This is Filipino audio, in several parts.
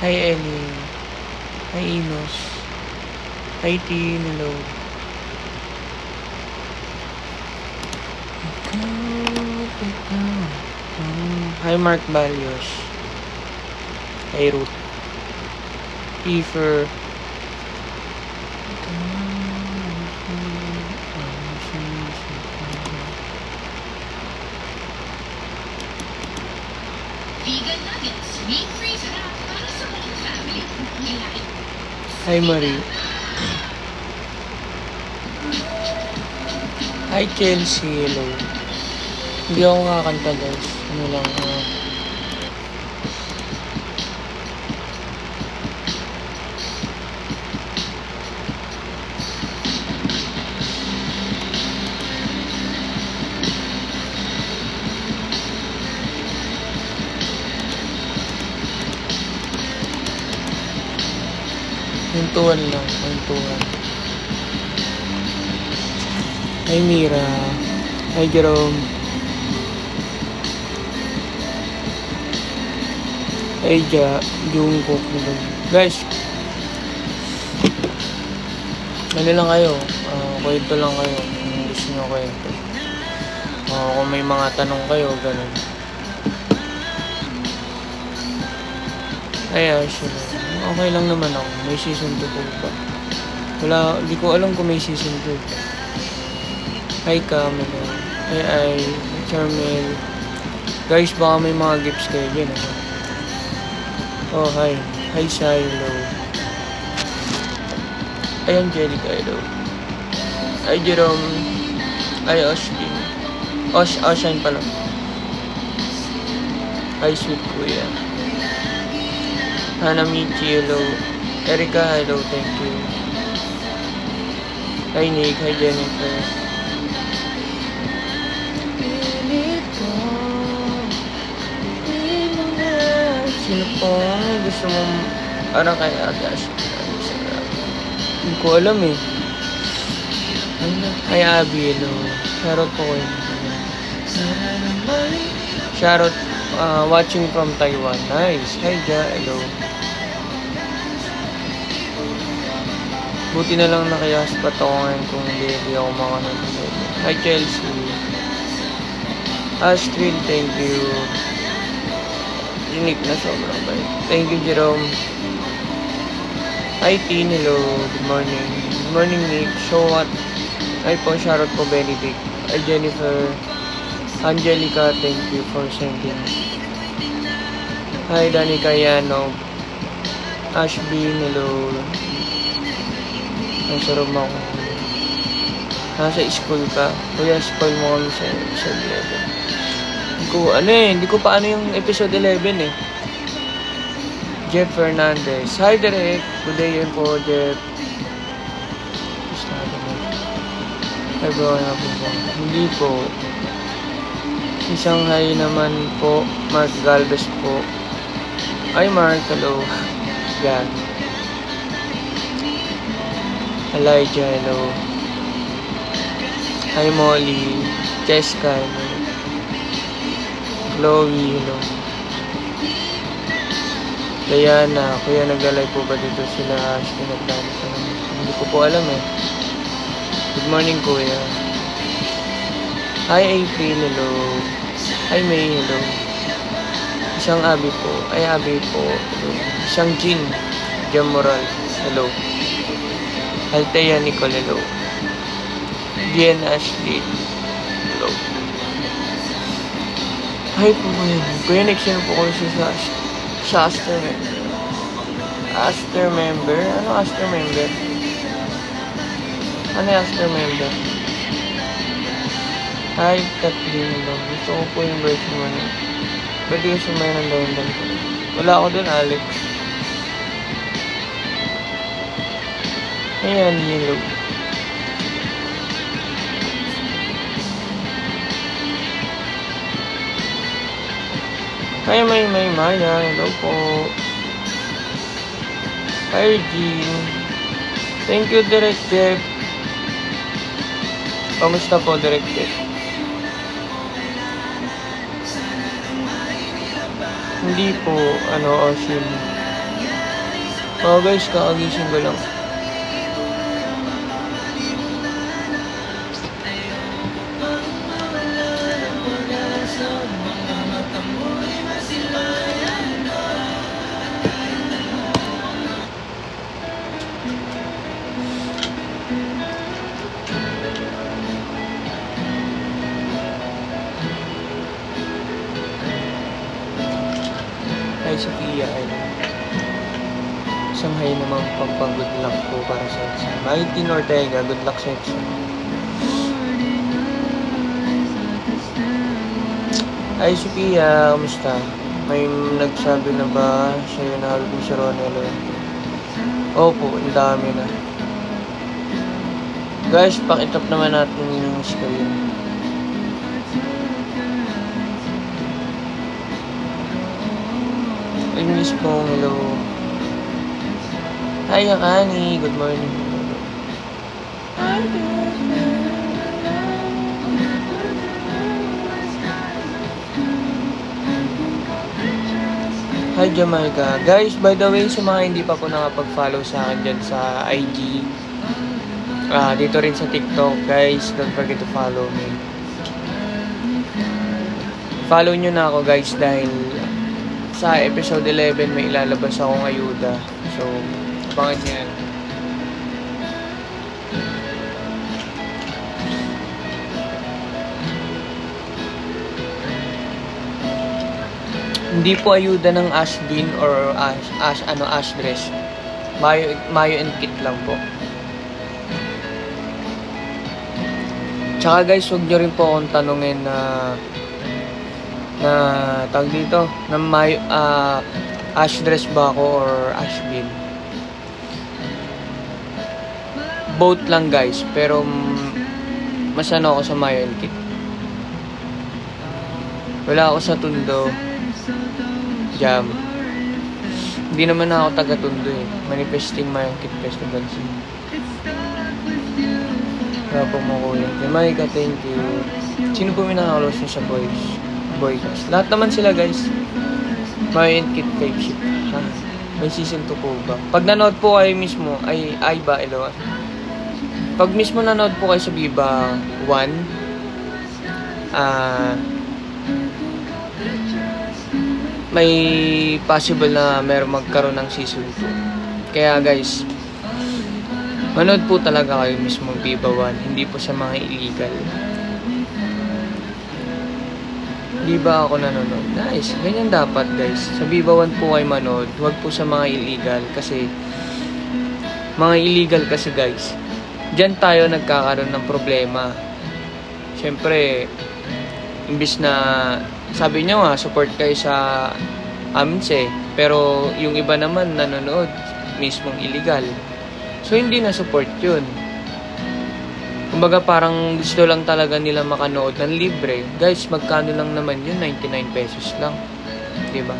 Hi, Ellie. Hi, Inos. Hi, Tin. Hello. Hi, Mark Balios. Hi, Ruth. Prefer. Vegan nuggets, meat-free sarap para sa buong family. Hi, Marie. Hi, Chelsea. Hello. Hindi ako kakanta, guys. Ano lang, kwentuhan lang. Kwentuhan. Hi, Mira. Hi, Jerome. Hi, Jungkook. Guys, ano lang kayo? Kwento lang kayo. Kung gusto nyo kwento. Kung may mga tanong kayo, ganun. Ay, actually, okay lang naman ako. May season 2 po ba? Wala, di ko alam kung may season 2. Hi, Camilo. Hi, Charmel. Guys, baka may mga gifts kayo dyan. Oh, hi. Hi, Silo. Hi, Angelica. Hello. Hi, Jerome. Hi, Austin. Oshine pala. Hi, sweet kuya. Hanamichi, hello. Erika, hello. Thank you. Hi, Nick. Hi, Jennifer. Sino po? Gusto mong parang kay Ate Ashley? Hindi ko alam eh. Hi, Abby. Hello. Shoutout po ko yun. Shoutout watching from Taiwan. Nice. Hi, Ja. Hello. Buti na lang nakiyaspat ako ngayon kung hindi ako makanood. Hi, Chelsea. Astrid, thank you. Unique na sobrang bait. Thank you, Jerome. Hi, Tin. Hello. Good morning. Good morning, Nick. So what? Hi po, shoutout po, Benedict. Hi, Jennifer. Angelica, thank you for sending. Hi, Dani Cayano. Ashby, hello. Nasa room ako. Nasa school ka. Kuya, spoil mo kami sa episode 11. Hindi ko pa ano yung episode 11 eh. Jeff Fernandez. Hi, Derek. Good day yun po, Jeff. Hi, bro. Ano po ba? Hindi po. Isang hi naman po. Mark Galvez po. Hi, Mark. Hello. Yan. Elijah, hello. Hi, Molly. Jessica, hello. Chloe, hello. Diana, kuya, naglalay po ba dito sila? Ashley, naglalay pa naman. Hindi ko po alam eh. Good morning, kuya. Hi, April, hello. Hi, May, hello. Isang Abby po. Ay, Abby po. Hello. Isang Jean. Jam Moral, hello. Althea Nicole, hello. Jen Ashley, hello. Hi po ngayon. Kuya, next year po ko sa Aster member. Aster member? Ano Aster member? Ano yung Aster member? Hi, Kathleen, hello. Gusto ko po yung version mo na. Pwede ko sumayin ng down ko. Wala ako dun, Alex. Ayan, hello. Hi, May Maya. Hello po. Hi, Jean. Thank you, Direct Jeff. Kamusta po, Direct Jeff? Hindi po, Ocean. Oh guys, kakagising ko lang. Hi Sophia, isang hay namang pagpang-good luck po para sa exam. Maitin Ortega, good luck sa exam. Hi Sophia, kamusta? May nagsabi na ba sa'yo na halos mo si Ronelo? Opo, ang dami na. Guys, pakitap naman natin yung screen. English po, hello. Hi Akani, good morning. Hi Jamaica. Guys, by the way, sa mga hindi pa po nakapag-follow sa akin dyan sa IG, dito rin sa TikTok, guys, don't forget to follow me. Follow nyo na ako guys dahil sa episode 11 may ilalabas akong ayuda. So, abangan nyo yan. Hindi po ayuda ng Ashbin or Ash dress. Mayo and kit lang po. Tsaka guys, huwag nyo rin po akong tanungin na tag dito na Ash dress ba ako or Ashbin. Both lang guys, pero mas ano ako sa Mayo and kit. Wala ako sa Tundo Jam. Hindi naman ako taga-Tundo eh. Manifesting Mayo and Kit Festival. Wala po mo kuya. Jamaica, thank you. Sino po may nakakalose sa boys? Lahat naman sila guys. Mayo and Kit fake ship. Ha? May season 2 po ba? Pag nanood po kayo mismo, ay ba, elo? Pag mismo nanood po kayo sa Viva 1, may possible na meron magkaroon ng season 2. Kaya guys, manood po talaga kayo mismo Viva 1, hindi po sa mga illegal. Di ba ako nanonood? Nice, ganyan dapat guys. Sa Viva 1 po kayo manood, huwag po sa mga illegal kasi guys, dyan tayo nagkakaroon ng problema. Siyempre, imbis na sabi nyo nga, support kayo sa AMSE, pero yung iba naman nanonood mismong illegal. So, hindi na support yun. Kumbaga, parang gusto lang talaga nila makanood ng libre. Guys, magkano lang naman yun? 99 pesos lang. Diba?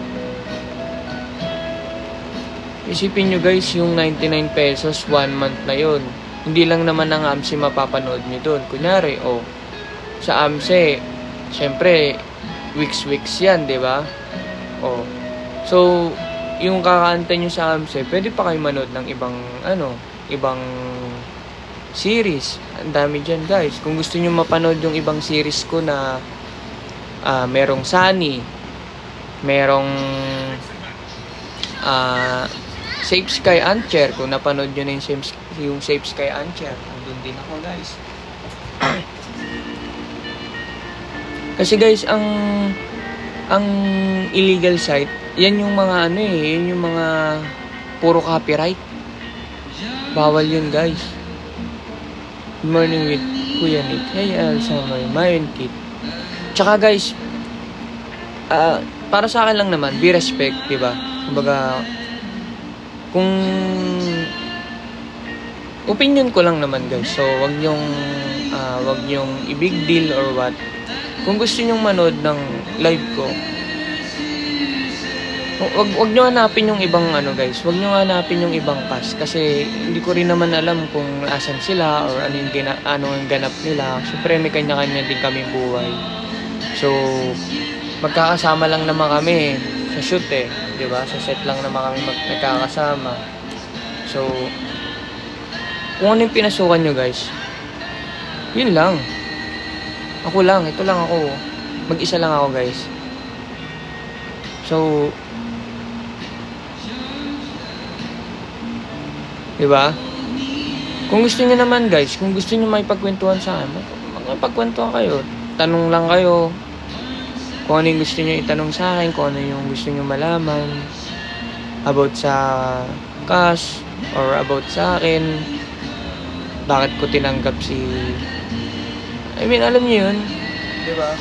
Isipin nyo guys, yung 99 pesos, 1 month na yun. Hindi lang naman ang AMSE mapapanood nyo doon. Kunyari, sa AMSE, syempre, weeks yan, di ba? So, yung kakaantay nyo sa AMSE, pwede pa kayo manood ng ibang series. Ang dami dyan, guys. Kung gusto nyo mapanood yung ibang series ko na merong Sunny, merong Safe Sky Ancher, kung napanood nyo na yung Safe Sky Ancher, andun din ako, guys. Kasi guys, ang illegal site, yan yung mga yan yung mga puro copyright. Bawal yun guys. Good morning with Kuya Nick. Hey Alzheimer, Mayo and Kit. Tsaka guys, para sa akin lang naman, be respect, diba? Kumbaga, kung opinion ko lang naman guys, so wag nyong i-big deal or what. Kung gusto nyong manood ng live ko, wag nyo hanapin yung ibang guys. Wag nyo hanapin yung ibang cast kasi hindi ko rin naman alam kung asan sila or ano yung ganap nila. Siyempre may kanya-kanya din kami buhay. So, magkakasama lang naman kami sa shoot di ba? Sa set lang naman kami nagkakasama. So, kung ano yung pinasukan nyo guys, yun lang. Ako lang, ito lang ako. Mag-isa lang ako guys. So, diba? Kung gusto niyo naman guys, kung gusto niyo may pagkwentuhan sa akin, magpagkwentuhan kayo. Tanong lang kayo kung ano yung gusto niyo itanong sa akin, kung ano yung gusto niyo malaman about sa cash or about sa akin. Bakit ko tinanggap si... I mean, alam niyo yun. Diba?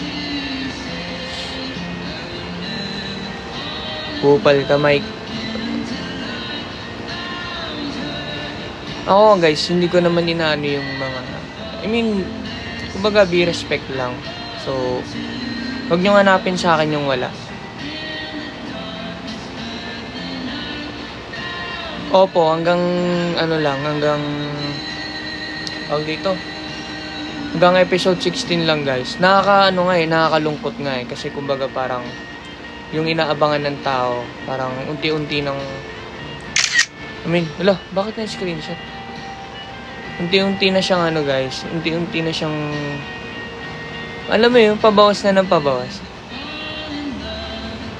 Kupal ka, Mike. Ako guys, hindi ko naman inaano yung mga... I mean, kumbaga be respect lang. So, huwag nyo hanapin sa akin yung wala. Opo, hanggang ano lang, hanggang... Tawag dito. Hanggang episode 16 lang guys. Nakakalungkot nga eh. Kasi kumbaga parang yung inaabangan ng tao, parang unti-unti ng... I mean, wala, bakit na screenshot? Unti-unti na siyang ano guys, unti-unti na siyang, alam mo yun, pabawas na ng pabawas.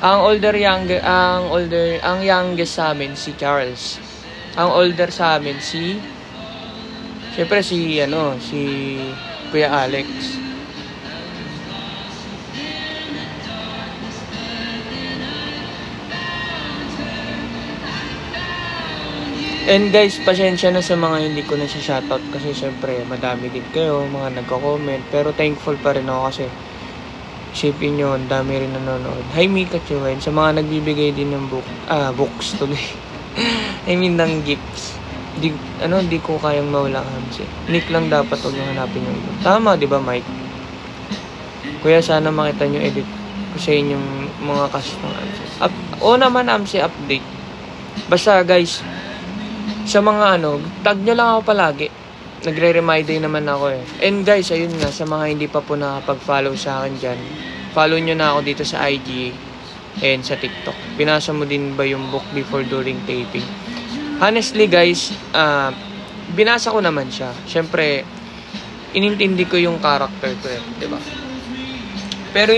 Ang youngest sa amin si Charles. Ang older sa amin syempre si Kuya Alex. And guys, pasensya na sa mga hindi ko na siya shoutout kasi syempre madami din kayo, mga nagko-comment. Pero thankful pa rin ako kasi isipin nyo, ang dami rin nanonood. Hi Mika Chiwen, sa mga nagbibigay din ng books tuloy. I mean ng gifts. Di ko kayang mawala Hamsi. Nick lang dapat huwag nyo hanapin yung book. Tama, di ba Mike? Kuya, sana makita nyo edit ko sa inyong mga custom Hamsi. Oo naman Hamsi, update. Basta guys, sa mga tag nyo lang ako palagi. Nagre-remind din naman ako eh. And guys, ayun nga, sa mga hindi pa po nakapag-follow sa akin dyan, follow nyo na ako dito sa IG and sa TikTok. Binasa mo din ba yung book before during taping? Honestly guys, binasa ko naman siya. Siyempre, inintindi ko yung character ko eh. Diba? Pero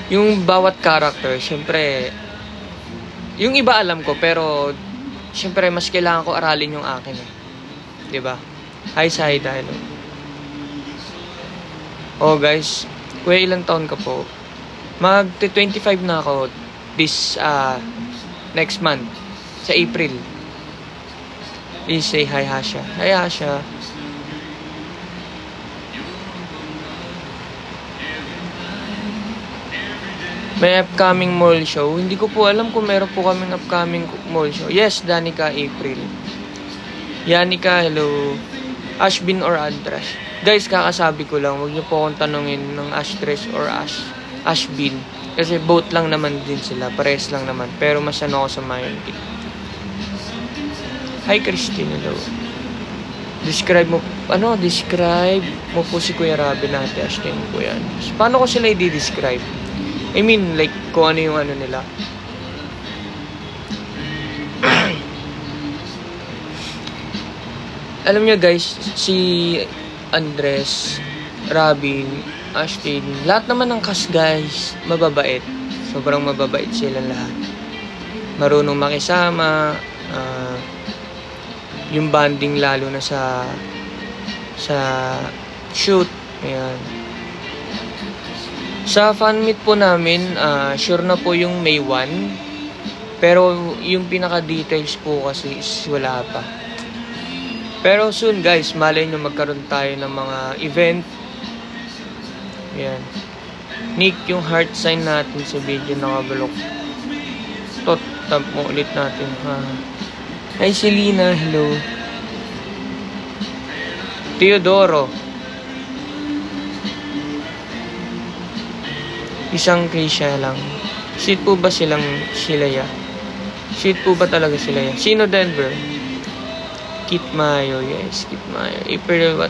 yung bawat character, siyempre, yung iba alam ko, pero siyempre mas kailangan ko aralin yung akin eh. 'Di ba? Hi Saida, hello. Oh guys, kuya ilang taon ka po? Mag-25 na ako this next month sa April. Please say hi Hasha. Hi Hasha. May upcoming mall show. Hindi ko po alam kung meron po kaming upcoming mall show. Yes, Danica, April. Yanika, hello. Ashbin or Andras. Guys, kakasabi ko lang, huwag niyo po akong tanungin ng Astres or Ashbin. Kasi both lang naman din sila. Pares lang naman. Pero mas ako sa Mayon Kid. Hi, Christine, hello. Describe mo po si Kuya Rabi natin, Ashton po yan. Paano ko sila i-describe? I mean, like, kung ano yung nila. Alam nyo guys, si Andres, Robin, Ashton, lahat naman ng cast guys, mababait. Sobrang mababait sila lahat. Marunong makisama, yung bonding lalo na sa shoot. Ayan. Sa fan meet po namin, sure na po yung May 1. Pero yung pinaka-details po kasi is wala pa. Pero soon guys, malay nyo magkaroon tayo ng mga event. Ayan. Nick, yung heart sign natin sa video nakabalok. Tap mo ulit natin. Hi Selena, hello. Teodoro. Isang Keisha lang. Sweet po ba sila ya? Sweet po ba talaga sila ya? Sino Denver? Kit Mayo, yes, Kit Mayo. April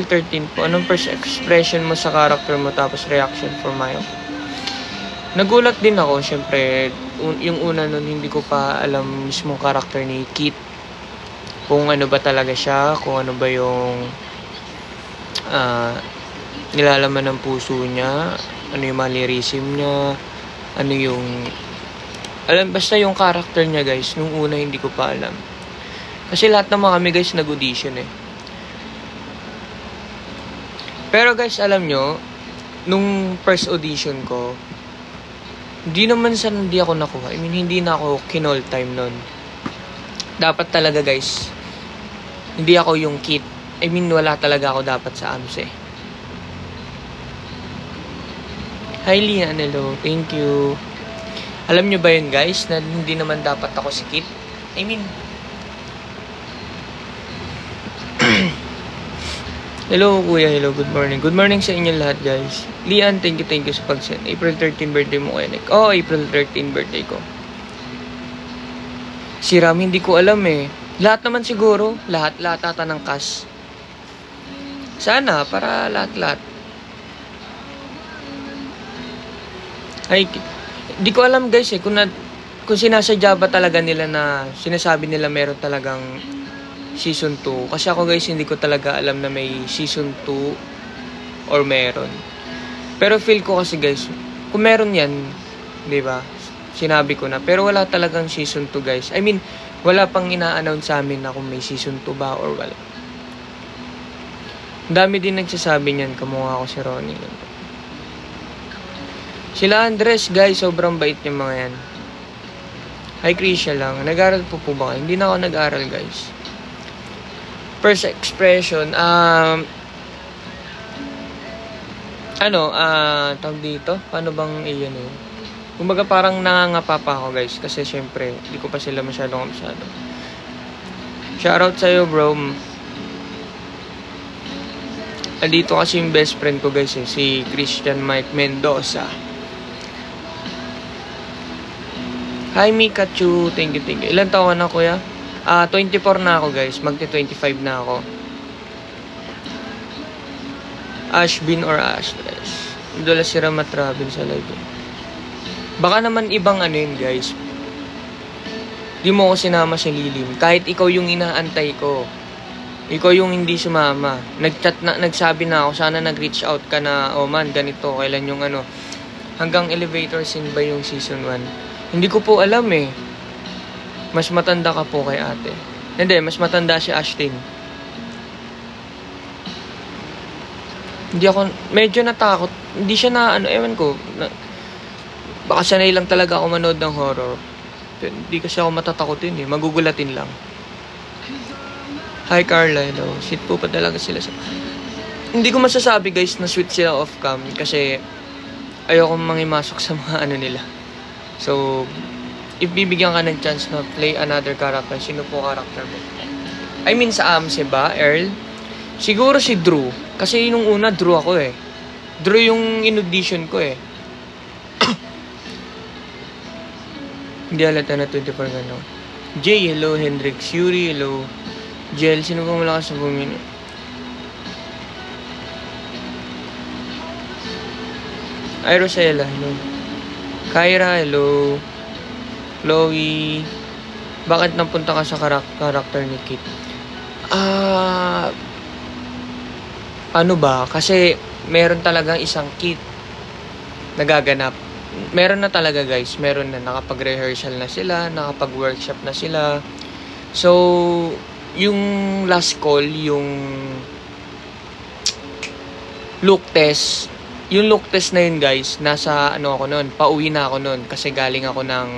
13 po. Anong first expression mo sa character mo tapos reaction for Mayo? Nagulat din ako, syempre, yung una nun, hindi ko pa alam mismong karakter ni Kit. Kung ano ba talaga siya, kung ano ba yung nilalaman ng puso niya, ano yung mannerism niya, ano yung... basta yung karakter niya, guys, nung una hindi ko pa alam. Kasi lahat naman kami, guys, nag-audition eh. Pero guys, alam nyo, nung first audition ko, hindi naman sa hindi ako nakuha. I mean, hindi na ako kinall time nun. Dapat talaga, guys, hindi ako yung Kit. I mean, wala talaga ako dapat sa AMSE. Hi, Lian. Hello. Thank you. Alam nyo ba yun, guys, na hindi naman dapat ako si Kit? I mean, hello, kuya. Hello, good morning. Good morning sa inyo lahat, guys. Lian, thank you sa pag-send. April 13 birthday mo, Enek. Oh, April 13 birthday ko. Si Ram, hindi ko alam eh. Lahat naman siguro. Lahat ata ng cast. Sana, para lahat. Ay, di ko alam, guys eh. Kung sinasadya ba talaga nila na sinasabi nila meron talagang season 2. Kasi ako, guys, hindi ko talaga alam na may season 2 or meron. Pero feel ko kasi, guys, kung meron yan, di ba? Sinabi ko na. Pero wala talagang season 2, guys. I mean, wala pang ina-announce sa amin na kung may season 2 ba or wala. Dami din nagsasabi niyan, kamukha ko si Ronnie. Sila Andres, guys, sobrang bait yung mga yan. Hi, Krisha lang. Nag-aral po ba kayo? Hindi na ako nag-aral, guys. First expression, tawag dito, paano bang iyan eh? Kumbaga parang nangangapa pa ako, guys, kasi syempre, hindi ko pa sila masyadong kabisado. Shoutout sa'yo, bro. Andito kasi yung best friend ko, guys, eh, si Christian Mike Mendoza. Hi, Mikachu. Thank you. Ilan taon na, kuya? 24 na ako, guys. Magti-25 na ako. Ashbin or Ashless. Dula si Rama Travel sa live. Baka naman ibang yun, guys. Di mo ko sinama sa lilim. Kahit ikaw yung inaantay ko. Ikaw yung hindi sumama. Nagsabi na ako, sana nag-reach out ka na, oh man, ganito, kailan yung hanggang elevator scene ba yung season 1? Hindi ko po alam eh. Mas matanda ka po kay ate. Hindi, mas matanda si Ashton. Hindi ako, medyo natakot. Hindi siya ewan ko. Baka sanay lang talaga ako manood ng horror. Pero hindi kasi ako matatakotin eh. Magugulatin lang. Hi Carla, hello. Sweet po pa talaga sila sa... Hindi ko masasabi, guys, na sweet sila off-cam. Kasi ayoko mangimasok sa mga nila. So, if bibigyan ka ng chance na play another character, sino po character mo? I mean, sa AMSE ba, Earl? Siguro si Drew. Kasi nung una, Drew ako eh. Drew yung in-audition ko eh. Hindi alata na 24 gano'n. Jay, hello. Hendrix, Yuri, hello. Jel, sino pong malakas sa bumino? Ay, Rosella, hello. Kyra, hello. Chloe, bakit napunta ka sa karakter ni Kit? Ano ba? Kasi meron talagang isang Kit nagaganap. Meron na talaga, guys. Meron na. Nakapag-rehearsal na sila. Nakapag-workshop na sila. So, yung last call, yung look test, yung look test na yun, guys, nasa ako nun, pauwi na ako nun kasi galing ako ng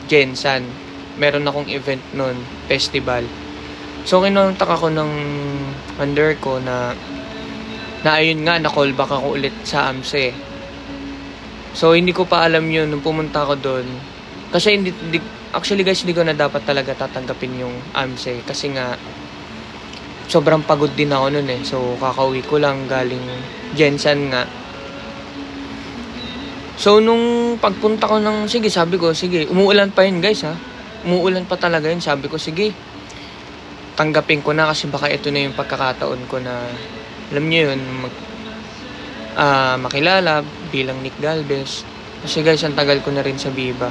Gensan. Meron akong event nun, festival. So, kinontak ako ng under ko na ayun nga, na-callback ako ulit sa AMSE. So, hindi ko pa alam yun nung pumunta ako doon. Kasi actually, guys, hindi ko na dapat talaga tatanggapin yung AMSE. Kasi nga, sobrang pagod din ako nun eh. So, kakauwi ko lang galing Gensan nga. So, nung pagpunta ko sige, sabi ko, sige, umuulan pa yun, guys, ha. Umuulan pa talaga yun. Sabi ko, sige, tanggapin ko na kasi baka ito na yung pagkakataon ko na, alam niyo yun, makilala bilang Nick Galvez. Kasi guys, ang tagal ko na rin sa Viva.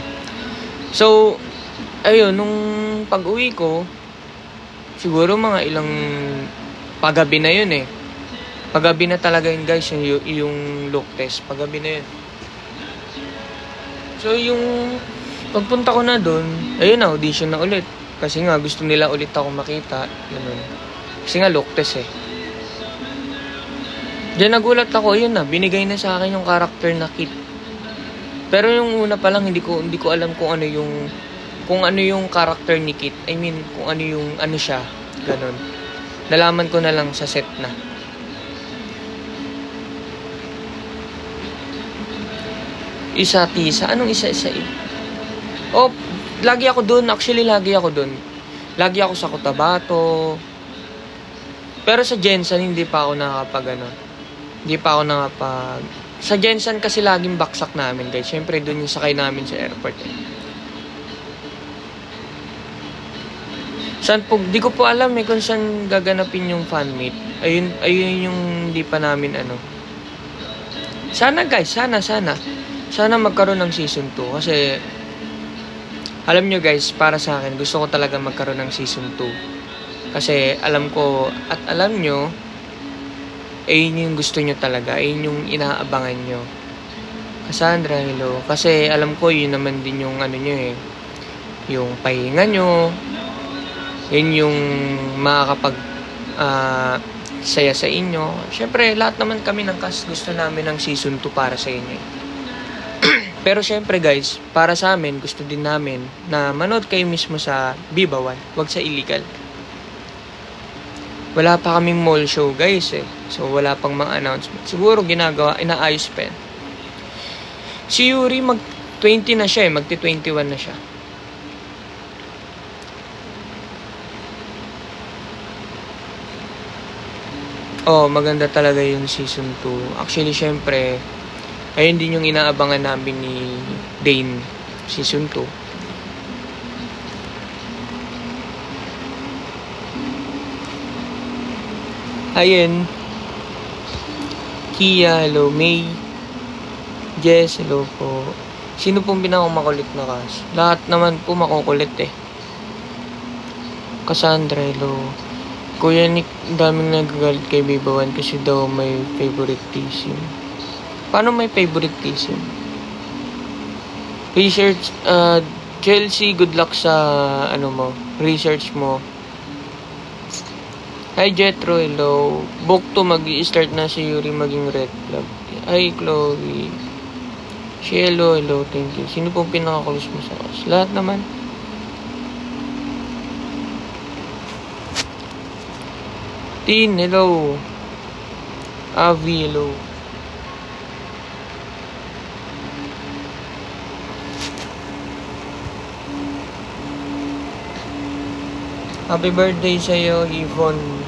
So, ayun, nung pag-uwi ko, siguro mga ilang paggabi na yun eh. Paggabi na talaga yun guys, yung look test. Paggabi na yun. So, yung pagpunta ko na doon, ayun na, audition na ulit. Kasi nga, gusto nila ulit ako makita. Ganun. Kasi nga, look test eh. Diyan nagulat ako, yun na, binigay na sa akin yung character na Kit. Pero yung una pa lang, hindi ko alam kung ano yung character ni Kit. I mean, kung ano yung, ano siya. Ganun. Nalaman ko na lang sa set na. Isa-tisa. Anong isa-isa eh? Oh, lagi ako dun. Actually, lagi ako dun. Lagi ako sa Cotabato. Pero sa Jensen, hindi pa ako Hindi pa ako nakapag... Sa Jensen kasi laging baksak namin, guys. Siyempre, dun yung sakay namin sa airport eh. Di ko po alam eh kung saan gaganapin yung fan meet. Ayun yung hindi pa namin Sana guys, sana magkaroon ng season 2 kasi alam nyo guys, para sa akin gusto ko talaga magkaroon ng season 2 kasi alam ko at alam nyo ayun yung gusto nyo talaga, ayun yung inaabangan nyo. Cassandra, hello. Kasi alam ko yun naman din yung nyo eh, yung pahinga nyo, yun yung makakapag saya sa inyo. Syempre lahat naman kami ng cast gusto namin ng season 2 para sa inyo. Pero syempre guys, para sa amin, gusto din namin na manood kayo mismo sa Viva 1, wag sa illegal. Wala pa kaming mall show guys eh. So wala pang mga announcement. Siguro inaayos pa yan. Si Yuri mag-20 na siya eh, magti-21 na siya. Oh, maganda talaga yung season 2. Actually, syempre, ayun din yung inaabangan namin ni Dane, season 2. Ayun. Kia, hello. May. Jess, hello po. Sino pong pinakamakulit na cast? Lahat naman po makukulit eh. Cassandra, hello. Kuya Nick, daming nagagalit kay Viva 1 kasi daw may favoritism. Paano may favoritism? Research, Chelsea, good luck sa, research mo. Hi Jetro, hello. Book 2, mag-i-start na si Yuri maging red flag. Hi Chloe. Hello, thank you. Sino pong pinakakulis mo sa kas? Lahat naman. Tin, hello. Avi, hello. Happy birthday sa'yo, Yvonne.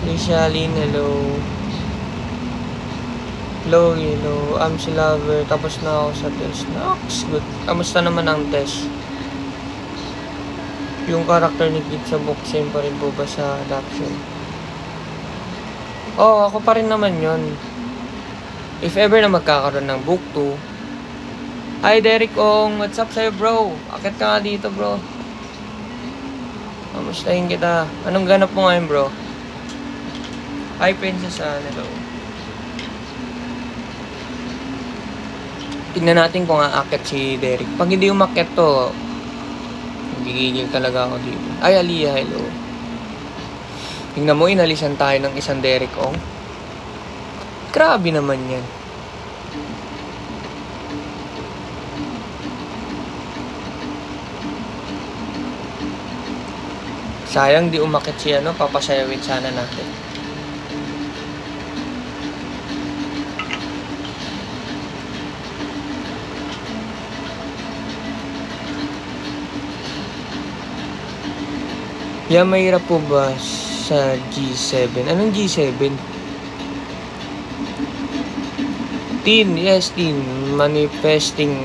Lishalin, hello. Chloe, hello. I'm si Lover. Tapos na ako sa test. Nox, good. Kamusta naman ang test? Yung character ni Kid sa book, same pa rin po ba sa adaption? Oo, ako pa rin naman yun. If ever na magkakaroon ng book 2. Hi Derek Ong, what's up sa'yo bro? Akit ka nga dito bro. Kamustahin kita. Anong ganap mo ngayon bro? Hi Princess, hello. Tignan natin kung aakit si Derek. Pag hindi umakit to, gigigil talaga ako dito. Ay, Aliyah, hello. Tingnan mo, inalisan tayo ng isang Derek Ong. Grabe naman yan. Sayang di umakit si papasayawin sana natin. Mahirap po ba sa G7? Anong G7? Teen, yes, teen. Manifesting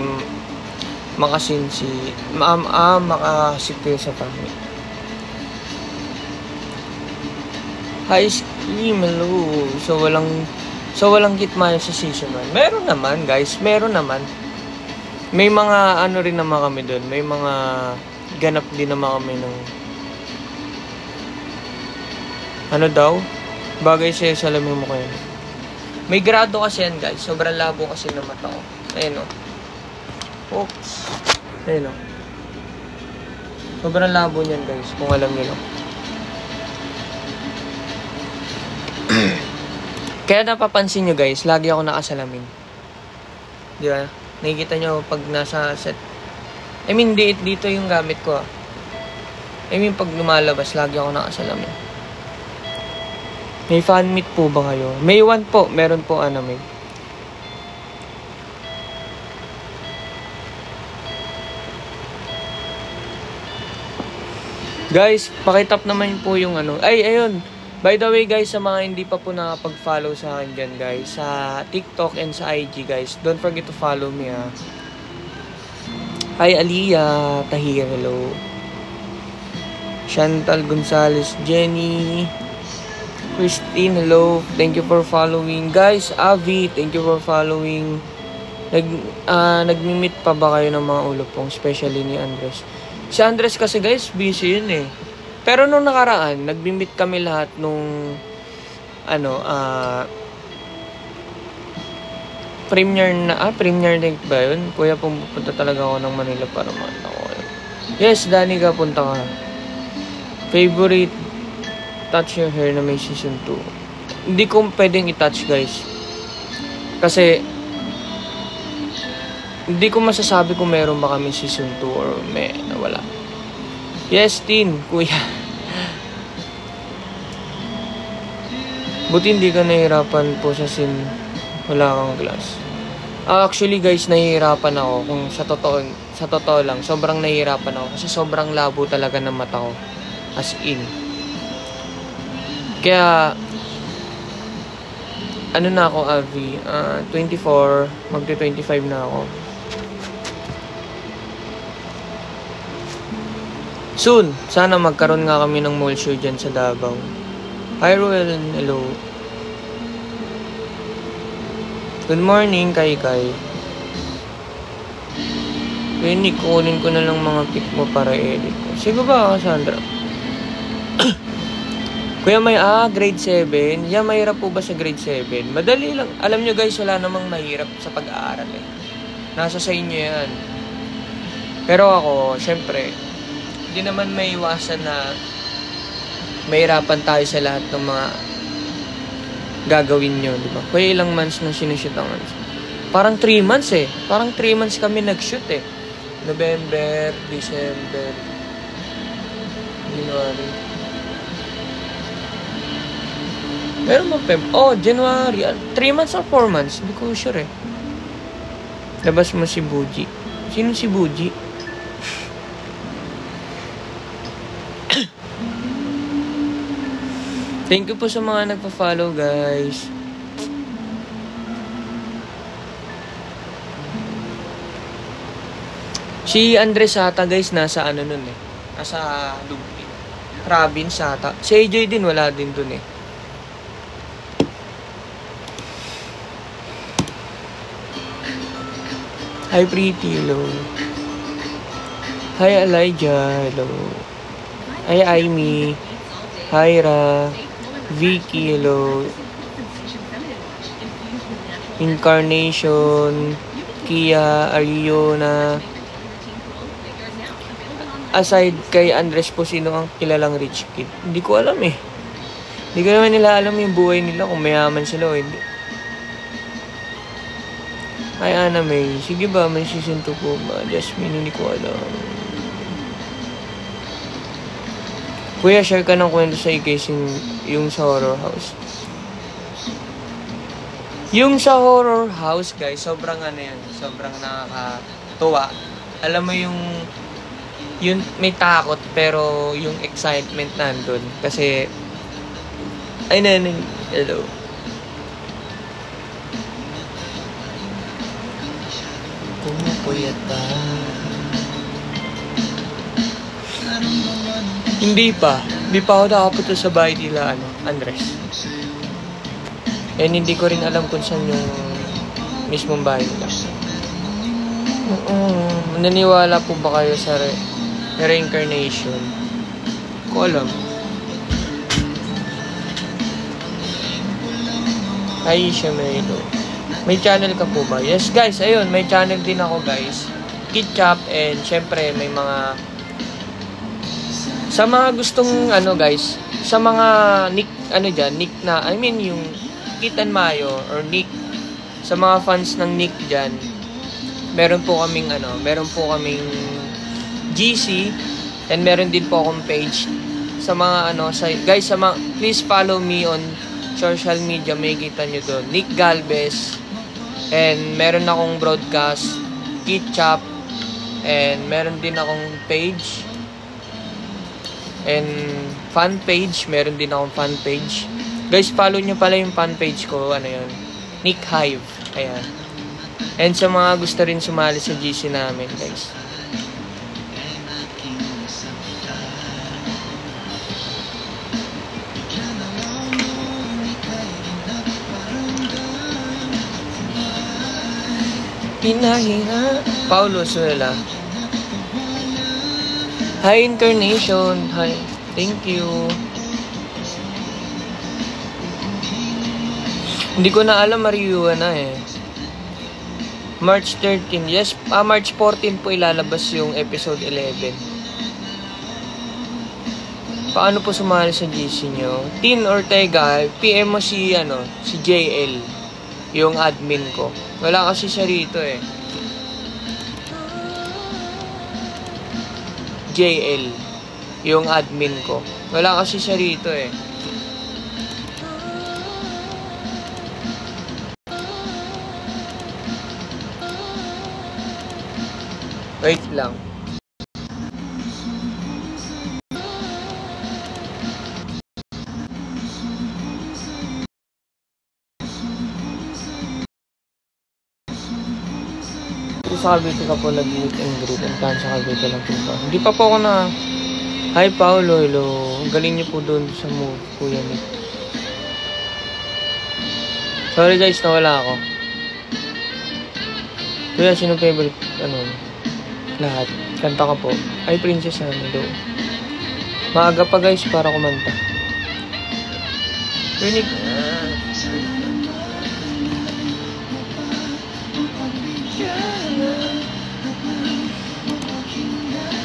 makasinsi. Makasipil sa pangit. Hi, Scream, hello. So, walang So, walang gitma sa season 1. Meron naman, guys. Meron naman. May mga ano rin naman kami doon. May mga ganap din naman kami ng ano daw? Bagay sa salamin mo kayo. May grado kasi yan, guys. Sobrang labo kasi ng mata ko. Ayun, o. Oops. Ayun, o. Sobrang labo niyan, guys. Kung alam niyo lang. Kaya napapansin nyo, guys, lagi ako nakasalamin. Di ba? Nakikita nyo pag nasa set. I mean, dito yung gamit ko. I mean, pag lumalabas, lagi ako nakasalamin. May fan meet po ba kayo? May 1 po. Meron po anime. Guys, pakitap naman po yung ano. Ay, ayun. By the way, guys, sa mga hindi pa po nakapag-follow sa akin dyan, guys, sa TikTok and sa IG, guys, don't forget to follow me, ha. Hi, Aliyah, Tahir, hello. Chantal Gonzalez, Jenny, Christine, hello. Thank you for following. Guys, Avi, thank you for following. Nagmi-meet pa ba kayo ng mga ulupong, especially ni Andres? Si Andres kasi, guys, busy yun eh. Pero nung nakaraan, nagbi-meet kami lahat nung premiere night ba yun? Kuya, pumunta talaga ako ng Manila para makita ko kayo. Yes, Danica, punta ka. Favorite touch your hair na may season 2. Hindi ko pwedeng i-touch, guys. Kasi hindi ko masasabi kung meron ba kami season 2 or may nawala. Yes, Tin, kuya. Buti hindi ka nahihirapan po sa scene wala kang glass. Actually, guys, nahihirapan ako. Kung sa totoo lang, sobrang nahihirapan ako. Kasi sobrang labo talaga ng mata ko. As in. Kaya, ano na ako, Avi? 24, magti-25 na ako. Soon, sana magkaroon nga kami ng mall show dyan sa Davao. Hi, Ruel. Hello. Good morning, Kai. Nick, kunin ko na lang mga pic mo para edit ko. Sige ba, Cassandra? Kuya, may grade 7. Yeah, mahirap po ba sa grade 7? Madali lang. Alam nyo, guys, wala namang mahirap sa pag-aaral eh. Nasa sa inyo yan. Pero ako, syempre, hindi naman may iwasan na mahirapan tayo sa lahat ng mga gagawin nyo, di ba? Kaya ilang months na sinushoot ang parang 3 months eh. Parang 3 months kami nag-shoot eh. November, December, January. Meron mo January. 3 months or 4 months? Hindi ko sure eh. Labas mo si Buji. Sino si Buji? Thank you po sa mga nagpa-follow, guys. Si Andres ata, guys, nasa ano nun eh. Nasa Dublin. Province ata. Si AJ din, wala din dun eh. Hi, Pretty, hello. Hi, Elijah, hello. Hi, Aimee. Hi, Ra. Vicky, hello. Incarnation, Kia, Ariona. Aside kay Andres po, sino ang kilalang rich kid? Hindi ko alam eh. Hindi ko naman nila alam yung buhay nila kung mayaman sila o hindi. Hi, Anna May. Sige ba, may season 2 po ba? Jasmine, hindi ko alam. Kuya, share ka ng kwento sa i-case yung sa horror house. Yung sa horror house, guys, sobrang ano yan. Sobrang nakakatuwa. Alam mo yung may takot, pero yung excitement nandun. Kasi, hello. Kumupuyat ba? Hindi pa ako nakapunta sa bahay nila, Andres. And hindi ko rin alam kung saan yung mismong bahay nila. Naniniwala po ba kayo sa reincarnation? Ko alam. Aisha Melo. May channel ka po ba? Yes guys, ayun, may channel din ako guys. Kitchap, and syempre may mga sa mga gustong guys, sa mga nick nick na yung Kit and Mayo or Nick, sa mga fans ng Nick dyan, meron po kaming GC, and meron din po akong page sa mga guys, please follow me on social media, may kita nyo doon, Nick Galvez, and meron akong broadcast, Kitchap, and meron din akong page, and fan page, meron din akong fan page. Guys, follow nyo pala yung fan page ko, Nick Hive, ayan. And sa mga gusto rin sumali sa GC namin, guys. Pinahinga, Paulo Suela. Hi, Incarnation. Hi. Thank you. Hindi ko na alam, Mariua na eh. March 13. Yes, March 14 po ilalabas yung episode 11. Paano po sumali sa GC nyo? Tin Ortega, PM mo si JL. Yung admin ko. Wala kasi siya rito eh. JL, yung admin ko. Wala kasi siya rito eh. Wait lang. Sa Cavite ka po nag-meet and greet, and plan sa Cavite lang po ba? Hindi pa po ako na. Hi Paolo, hello. Galing niyo po doon sa move, Kuya Nick. Sorry guys, nawala ako. Kuya, sino favorite, lahat? Kanta ka po. Hi Princess, hello. Maaga pa guys para kumanta. Kuya Nick,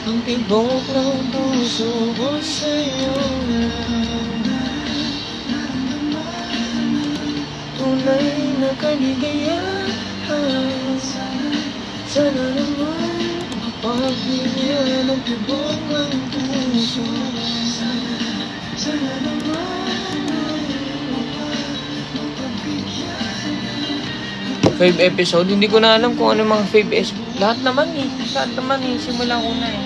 ang tibok ng puso ko sa'yo na tunay na kaligayahan. Sana naman mapagbigyan ang tibok ng puso. Sana naman Fave episode, hindi ko na alam kung ano mga fave episode. Lahat naman eh, simulan ko na eh.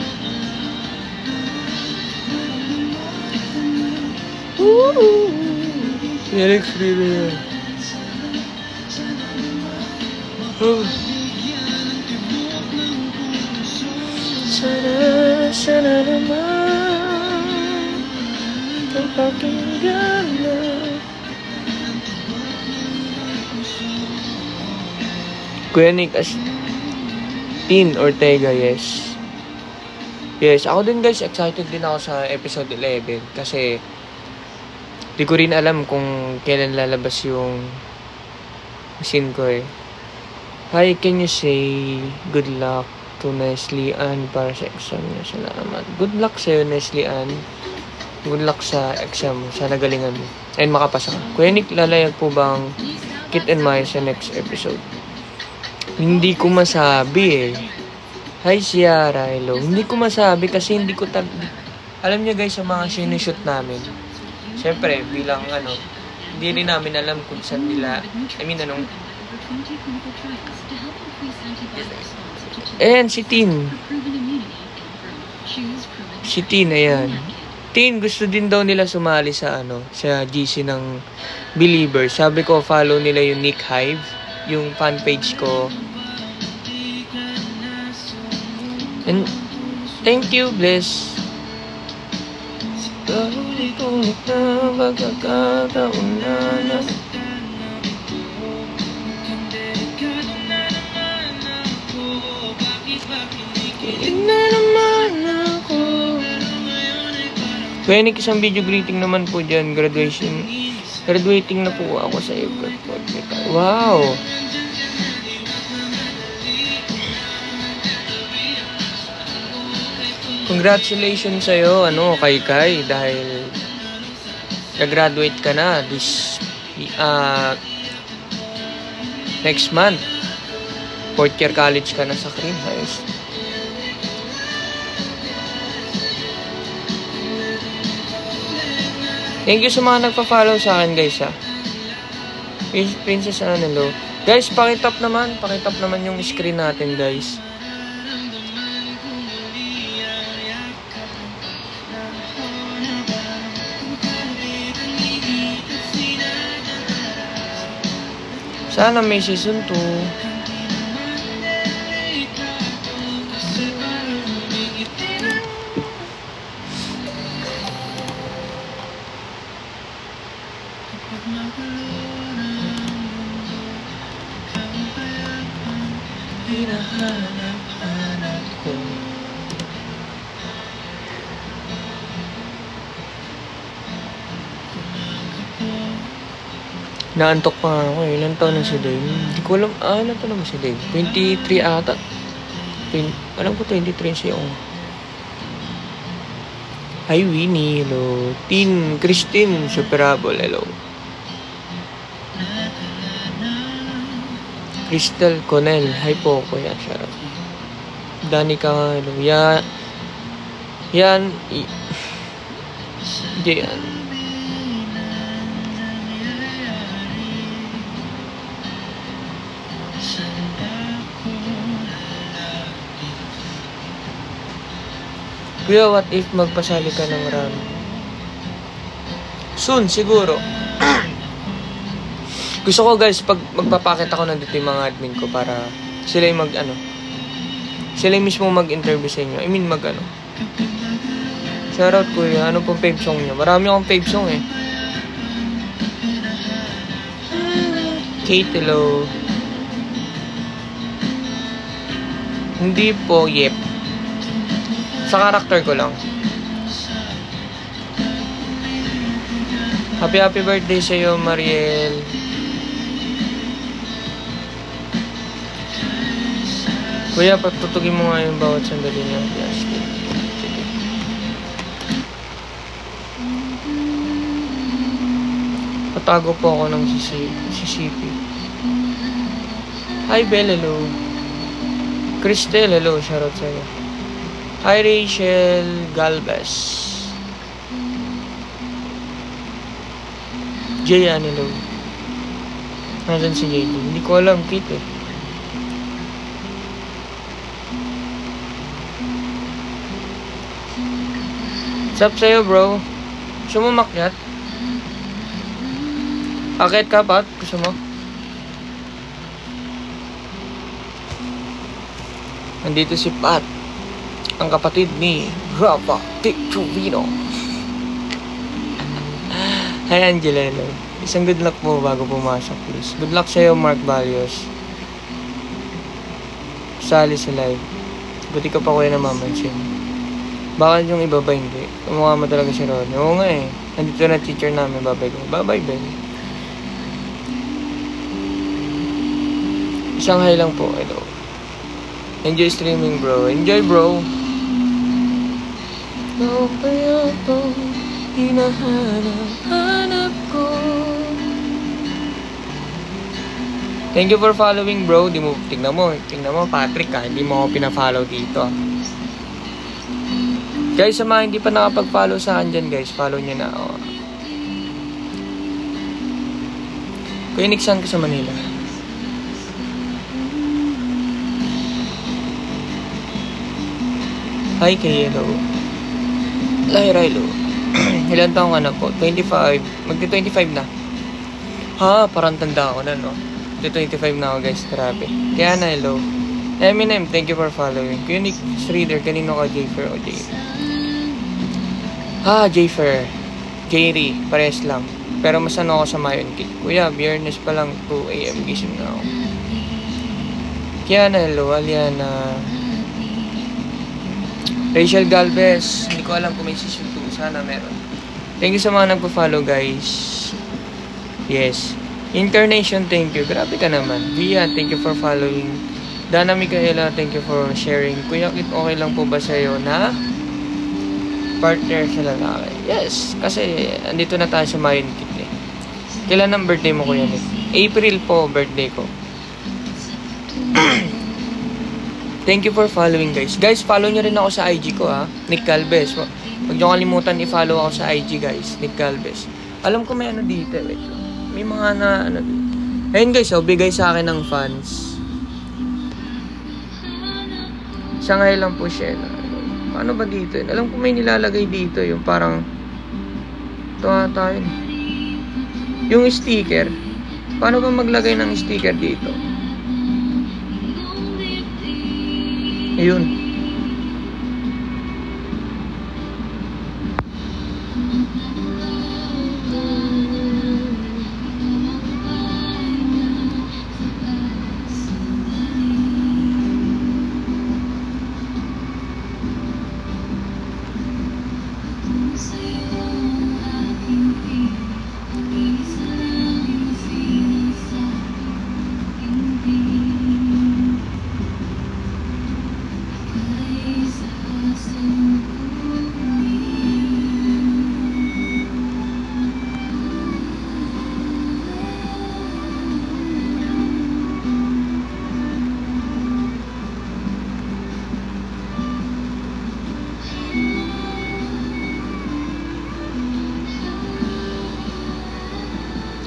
Felix Rivera. Sana naman napakinggan na. Kuya Nick, Tin Ortega, yes. Yes, ako din guys, excited din ako sa episode 11 kasi di ko rin alam kung kailan lalabas yung scene ko eh. Hi, can you say good luck to Nestle Ann para sa exam niya? Salamat. Good luck sa'yo, Nestle Ann. Good luck sa exam mo. Sana galingan mo. And makapasa ka. Kuya Nick, lalayag po bang Kit and Maya sa next episode? Hindi ko masabi eh. Hi Ciara, hello. Hindi ko masabi kasi hindi ko alam niyo guys, sa mga sinushoot namin. Siyempre, bilang hindi rin namin alam kung saan nila, ayan, si Tin. Si Tin, ayan. Tin, gusto din daw nila sumali sa sa GC ng Believer. Sabi ko, follow nila yung Nick Hive, yung fan page ko. And thank you, Bless. Kilig na naman ako. Kaya isang video greeting naman po dyan. Graduating na po ako sa iyo. Wow! Congratulations sa'yo, Kai, dahil nag-graduate ka na next month. 4th year college ka na sa Cream. Ayos. Thank you sa mga nagpa-follow sa akin, guys, ha. Princess Anelo. Guys, pakitap naman yung screen natin, guys. Sana may season 2. Hinahanap-hanap ko. Naantok pa nga ako. Ilan taon na si Dave? Hindi ko alam. Ilan taon naman si Dave? 23 ata. Alam ko 23 siya. Hi Winnie, hello. Teen Christine Superable, hello. Crystal Connell, hi po kuya, shoutout. Danica, hello. Yan. Kuya, what if magpasali ka ng run? Soon, siguro. Gusto ko, guys, pag magpapakit ako nandito yung mga admin ko para sila yung sila yung mismo mag-interview sa inyo. I mean, Shoutout, kuya. Ano pong fave song niyo? Marami akong fave song, eh. Kate, hello. Hindi po, yep. Sa karakter ko lang. Happy birthday sa'yo, Mariel. Kuya, patutugin mo nga yung bawat sandali niya. Yes. Sige. Patago po ako ng sisipi. Hi, Belle, hello. Cristel, hello. Shoutout sa'yo. Hi, Rachel Galvez. Jayan, hello. Nasaan si JD? Hindi ko alam, Kate, eh. What's up sa'yo, bro? Gusto mo makyat? Akit ka, Pat? Gusto mo? Nandito si Pat, ang kapatid ni Rafa Victorino. Hi, Angela. Isang good luck po bago pumasok, please. Good luck sa'yo, Mark Barrios. Sali sa live. Buti ka pa kuya na mamansin. Bakit yung iba ba hindi? Kumukha mo talaga si Ronnie. Oo nga eh. Nandito na teacher namin. Bye-bye ko. Bye-bye, Ben. Isang hi lang po. Hello. Enjoy streaming, bro. Enjoy, bro. No, kaya itong hinahanap ko. Thank you for following, bro. Tingnan mo, Patrick, ha. Hindi mo ako pina-follow dito. Guys, sa mga hindi pa nakapag-follow sa akin dyan, guys, follow nyo na. Oh. Kuya Nick, saan ka sa Manila? Hi, kay hello. Lyra, hello. Ilan taong ka na po? 25. Magti-25 na. Ha, parang tanda ako na, no? Magti-25 na ako, guys. Grabe. Kaya na, hello. Eminem, thank you for following. Kuya Nick Reader, kanino ka, Jayfer o Jay? Jayfer. Jayri, pares lang. Pero mas ako sa Mayon Kid. Kuya, Biyernes pa lang, 2 AM gising na ako. Kaya na, hello, Aliana. Rachel Galvez, hindi ko alam kung may season 2. Sana meron. Thank you sa mga nagpa-follow, guys. Yes. Incarnation, thank you. Grabe ka naman. Via, thank you for following. Dana Micaela, thank you for sharing. Kuya Kit, okay lang po ba sa'yo na partner sa lalaki? Yes, kasi andito na tayo sa Mayon Kit eh. Kailan ang birthday mo, Kuya Nick? April po, birthday ko. Thank you for following, guys. Guys, follow nyo rin ako sa IG ko, ha. Nick Galvez. Huwag nyo kalimutan i-follow ako sa IG, guys. Nick Galvez. Alam ko may ano dito. Wait. May mga na ano dito. Ayun, guys. So, bigay sa akin ng fans. Shanghai lang po siya. Ano ba dito? Alam ko may nilalagay dito. Yung parang ito ata yun. Yung sticker. Paano ba maglagay ng sticker dito? Ayun.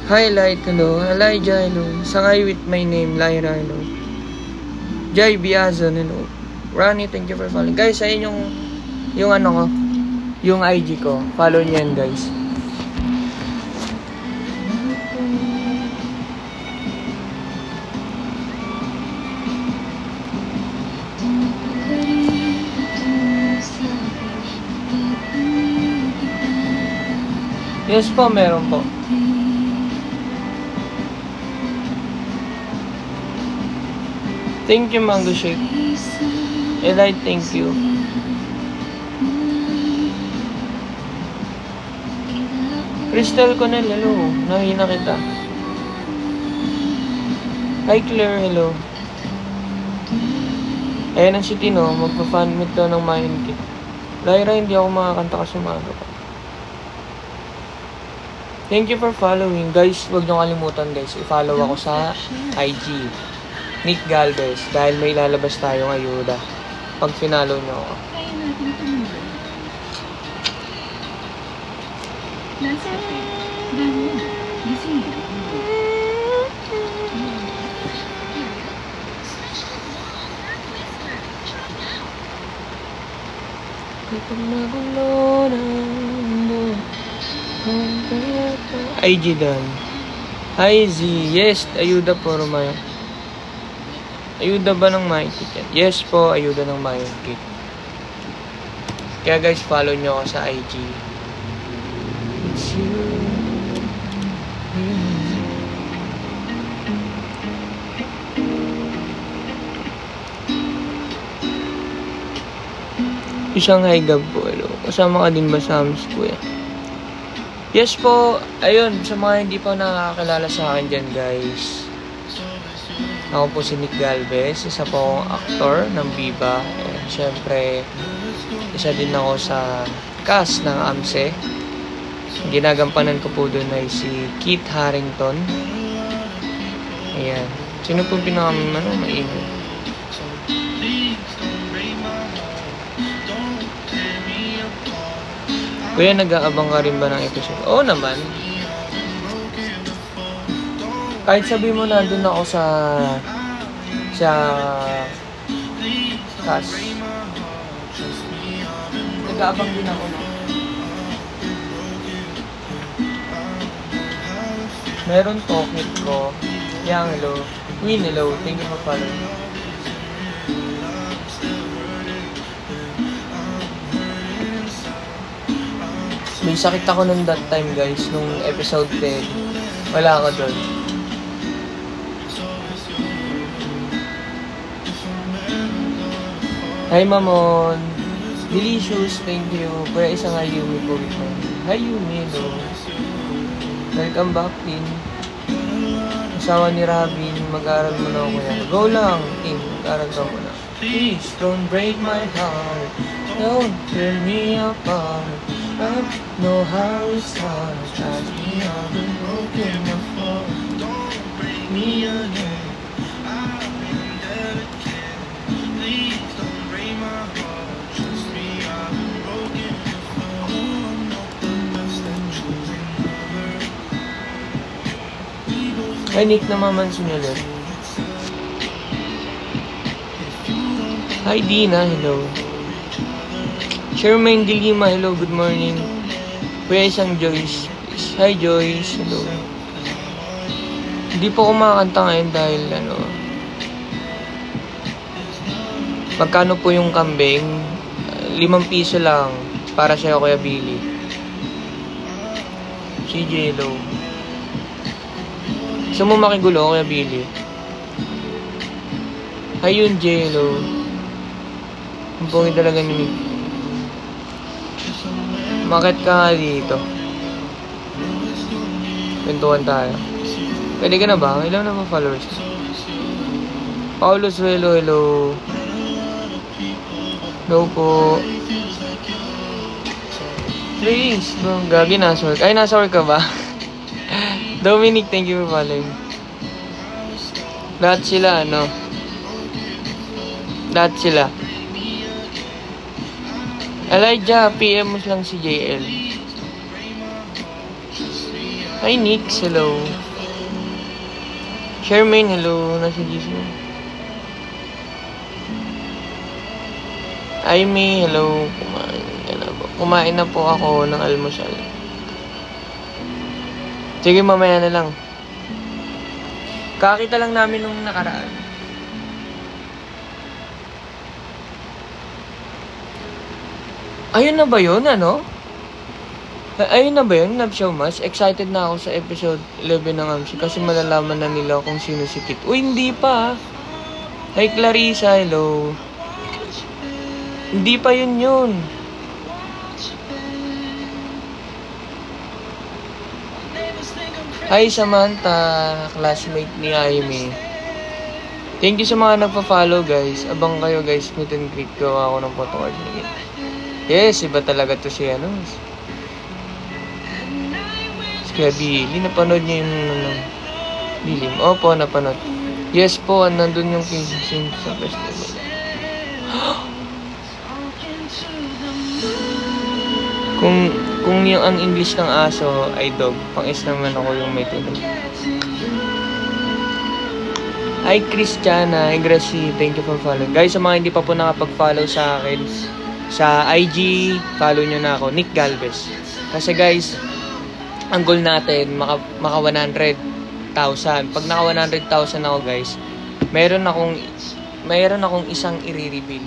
Highlight, hello. Elijah, hello. Sangay with my name, Lyra, hello. Jai Biazon, hello. Ronnie, thank you for following. Guys, ayun yung ano ko, yung IG ko. Follow niyo yan, guys. Yes po, meron po. Thank you, Mango Shake. Eli, thank you. Crystal Conel, hello. Nahina kita. Hi, Claire, hello. Ayan ang si Tino, magpa-fan meet daw ng Mayon Kit. Lyra, hindi ako makakanta kasi umaga pa. Thank you for following. Guys, huwag nyo kalimutan, guys. I-follow ako sa IG. Nick Galvez. Dahil may lalabas tayong ayuda. Pag finalo nyo ako. Kaya natin tumulong. Nasa ganun. Gising mo. IG Dan. Hi Z. Yes, ayuda po Romeo. Ayuda ba ng Mayon Kit? Yes po, ayuda ng Mayon Kit. Kaya guys, follow nyo ako sa IG. It's you. Isang high gab po. Hello. Kasama ka din ba sa Hams Kuya? Yes po. Ayun, sa mga hindi pa nakakilala sa akin dyan guys. Ako po si Nick Galvez, isa po akong aktor ng Viva. And syempre, isa din ako sa cast ng AMSE. Ginagampanan ko po doon ay si Kit Harington. Ayan. Sino po maingay? Kuya, nag-aabang ka rin ba ng episode? Oo naman. Kahit sabi mo na doon ako sa cast. Nag-aabang din ako na. Meron token ko. Yang hello. Queen hello. Thank you for following. May sakit ako nung that time guys. Nung episode 10. Wala ako doon. Hi Mamon. Delicious, thank you. Kuya, isang Ayumi po. Ayumi, no. Welcome back, Tin. Asawa ni Robin, mag-aaral mo na ako, kuya. Go lang, Tin. Mag-aaral ka mo na. Please, don't break my heart. Don't tear me apart. I know how it's hard. Ask me how to broken before. Don't break me again. I've been delicate. Please don't break my heart. Trust me, I've been broken before. I'm not the best at choosing lovers. Ay, Nick, namamansin ulit. Hi, Dina. Hello. Shermaine de Lima, hello, good morning. Kuya, isang Joyce. Hi, Joyce, hello. Hindi po kumakanta ngayon dahil, magkano po yung kambing? 5 piso lang para sa'yo, Kuya Billy. Si Jello. Gusto mo makigulo, Kuya Billy? Ayun, Jello. Ang pungin talaga ni Bakit ka dito? Pintuan tayo. Pwede ka na ba? Ilan na ba followers? Paulo Suelo, hello. Hello po. Please, gagi, nasa work. Ay, nasa work ka ba? Dominic, thank you for following. Lahat sila, Lahat sila. Elijah, PM mo lang si JL. Hi, Nix, hello. Shermaine, hello. Nasa GC. Aimee, hello. Kumain na po ako ng almusal. Sige, mamaya na lang. Kakita lang namin nung nakaraan. Ayun na ba yun, Ayun na ba yun, Love Show Mas? Excited na ako sa episode 11 ng AMSI kasi malalaman na nila kung sino si Kit. Uy, hindi pa. Hi, Clarissa, hello. Hindi pa yun. Hi, Samantha, classmate ni Aimee. Thank you sa mga nagpa-follow, guys. Abang kayo, guys. Meet and greet ko ako ng photo card ni Kit. Yes, iba talaga to si Kaya Billy, napanood niya yung Bilim. Opo, napanood. Yes po, nandun yung King sa festival. Kung yung ang English ng aso ay dog, pang-is naman ako yung may tunog. Hi, Christiana. Hi, Gracie. Thank you for following. Guys, sa mga hindi pa po nakapag-follow sa akin, sa IG, follow nyo na ako, Nick Galvez. Kasi guys, ang goal natin, maka 100,000. Pag naka 100,000 ako guys, mayroon akong isang i-reveal.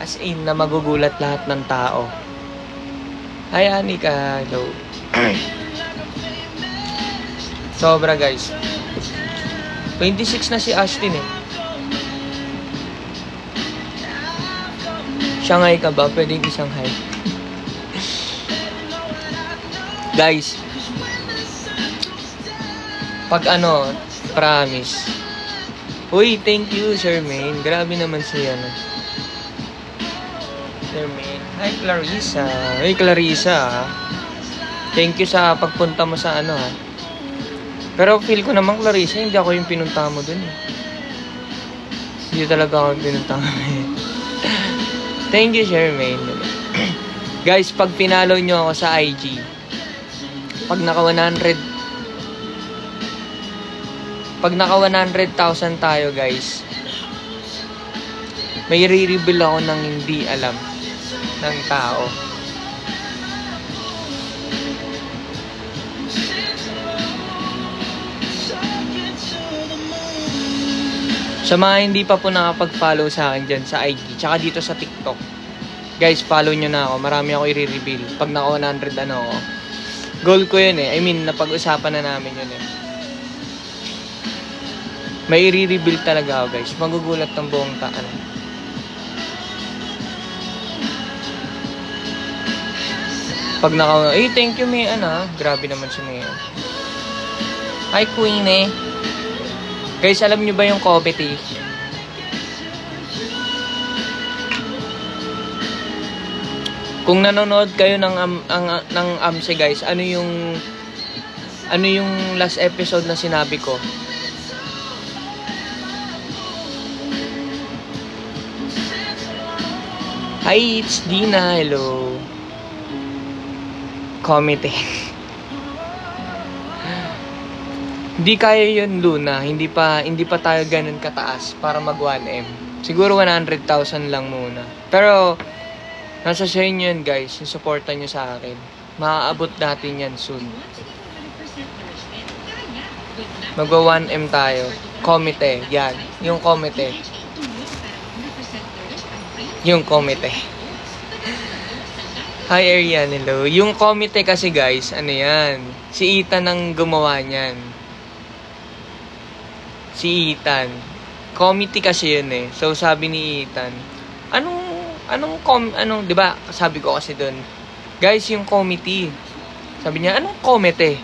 As in, na magugulat lahat ng tao. Hi, Anika. Hello. Sobra guys. 26 na si Ashton eh. Shanghai ka ba? Pwedeng isang hi. Guys, pag promise. Uy, thank you, Shermaine. Grabe naman siya, Shermaine. Hi, Clarissa. Hey, Clarissa, thank you sa pagpunta mo sa Pero feel ko naman, Clarissa, hindi ako yung pinunta mo dun. Hindi talaga ako yung pinunta mo. Thank you, Shermaine. Guys, pag pinalo nyo ako sa IG, pag naka 100,000 tayo, guys, may re-reveal ako ng hindi alam ng tao. Sa mga hindi pa po nakapag-follow sa akin dyan sa IG, tsaka dito sa TikTok, guys, follow nyo na ako. Marami ako i-reveal. Pag naka 100 ako. Goal ko yun eh. I mean, napag-usapan na namin yun eh. May i-reveal talaga ako, guys. Magugulat ng buong taan. Pag thank you, Mayan, ha. Grabe naman si Mayan. Hi, Queen, eh. Guys, alam nyo ba yung Kobe tea? Kung nanonood kayo ng AMSE, guys, ano yung last episode na sinabi ko? Hi, it's Dina. Hello. Komite. Hindi kaya yun, Luna. Hindi pa tayo ganun kataas para mag 1M. Siguro 100,000 lang muna. Pero nasa sa inyo yan, guys. Yung supportan nyo sa akin. Maaabot natin yan soon. Magwa 1M tayo. Komite. Yan. Yung komite. Yung komite. Hi, Arian. Hello. Yung komite kasi, guys, ano yan? Si Ethan ang gumawa niyan. Si Ethan. Committee kasi yun eh. So, sabi ni Ethan, anong, di ba? Sabi ko kasi dun, guys, yung committee. Sabi niya, anong komite?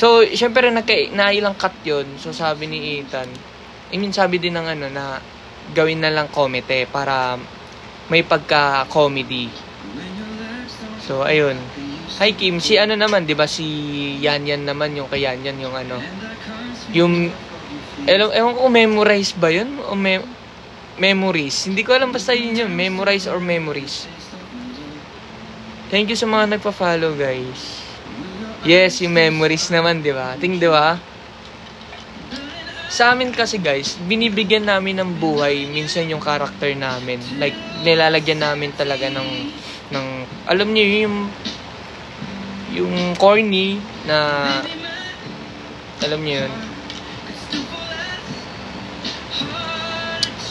So, syempre, nailang cut yun. So, sabi ni Ethan, sabi din ng na gawin na lang komite para may pagka-comedy. So, ayun. Hi, Kim. Si naman, di ba? Si Yan naman, yung kay Yan, yung yung, ewan ko, memorize ba yun? O memories? Hindi ko alam, basta yun. Memorize or memories. Thank you sa mga nagpa-follow, guys. Yes, yung memories naman, di ba? Di ba? Sa amin kasi, guys, binibigyan namin ng buhay minsan yung character namin. Like, nilalagyan namin talaga ng alam niyo yung corny na, alam niyo yun.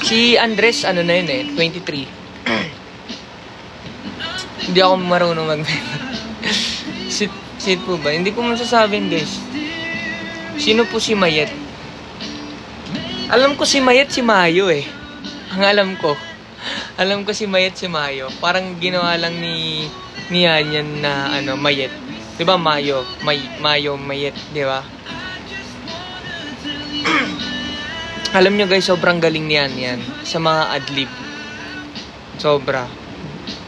Si Andres, na yun eh, 23. Hindi ako marunong Sit po ba? Hindi ko masasabihin, guys. Sino po si Mayet? Alam ko si Mayet, si Mayo eh. Ang alam ko. Alam ko si Mayet, si Mayo. Parang ginawa lang ni Yanyan na Mayet. Diba Mayo? Mayo, Mayet, diba? Alam nyo, guys, sobrang galing ni Yanyan sa mga adlib. Sobra.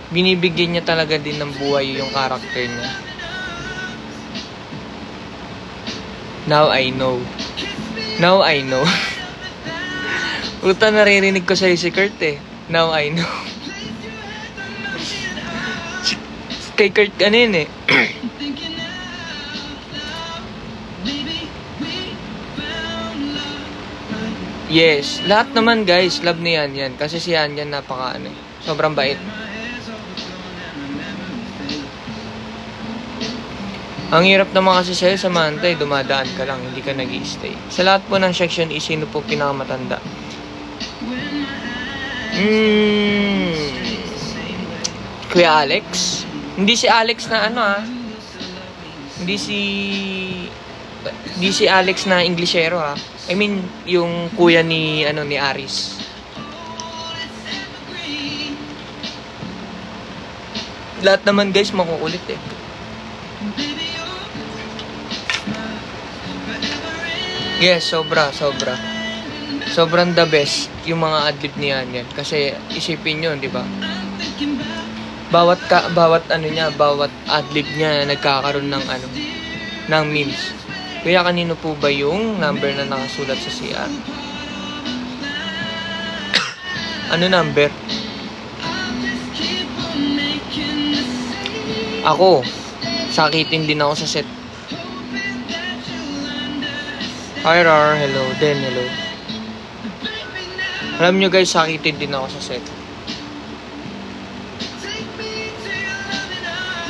Binibigyan niya talaga din ng buhay yung karakter niya. Now I know. Now I know. Puta, naririnig ko sa'yo si Kurt eh. Now I know. Kay Kurt, yun eh. Yes, lahat naman, guys, love ni Yanyan. Kasi si Yanyan napaka sobrang bait. Ang hirap naman kasi sa'yo sa Mantay, dumadaan ka lang, hindi ka nag-i-stay. Sa lahat po ng section, sino po pinakamatanda? Kuya Alex? Hindi si Alex na Hindi si Alex na Inglesero ha. I mean, yung kuya ni Aris. Lahat naman, guys, makukulit eh. Yes, sobra. Sobrang the best yung mga adlib niya yan. Kasi isipin nyo, di ba? Bawat adlib niya nagkakaroon ng memes. Kaya kanino po ba yung number na nakasulat sa CR? Ano number? Ako, sakitin din ako sa set. Hi Rar, hello. Den, hello. Alam nyo, guys, sakitin din ako sa set.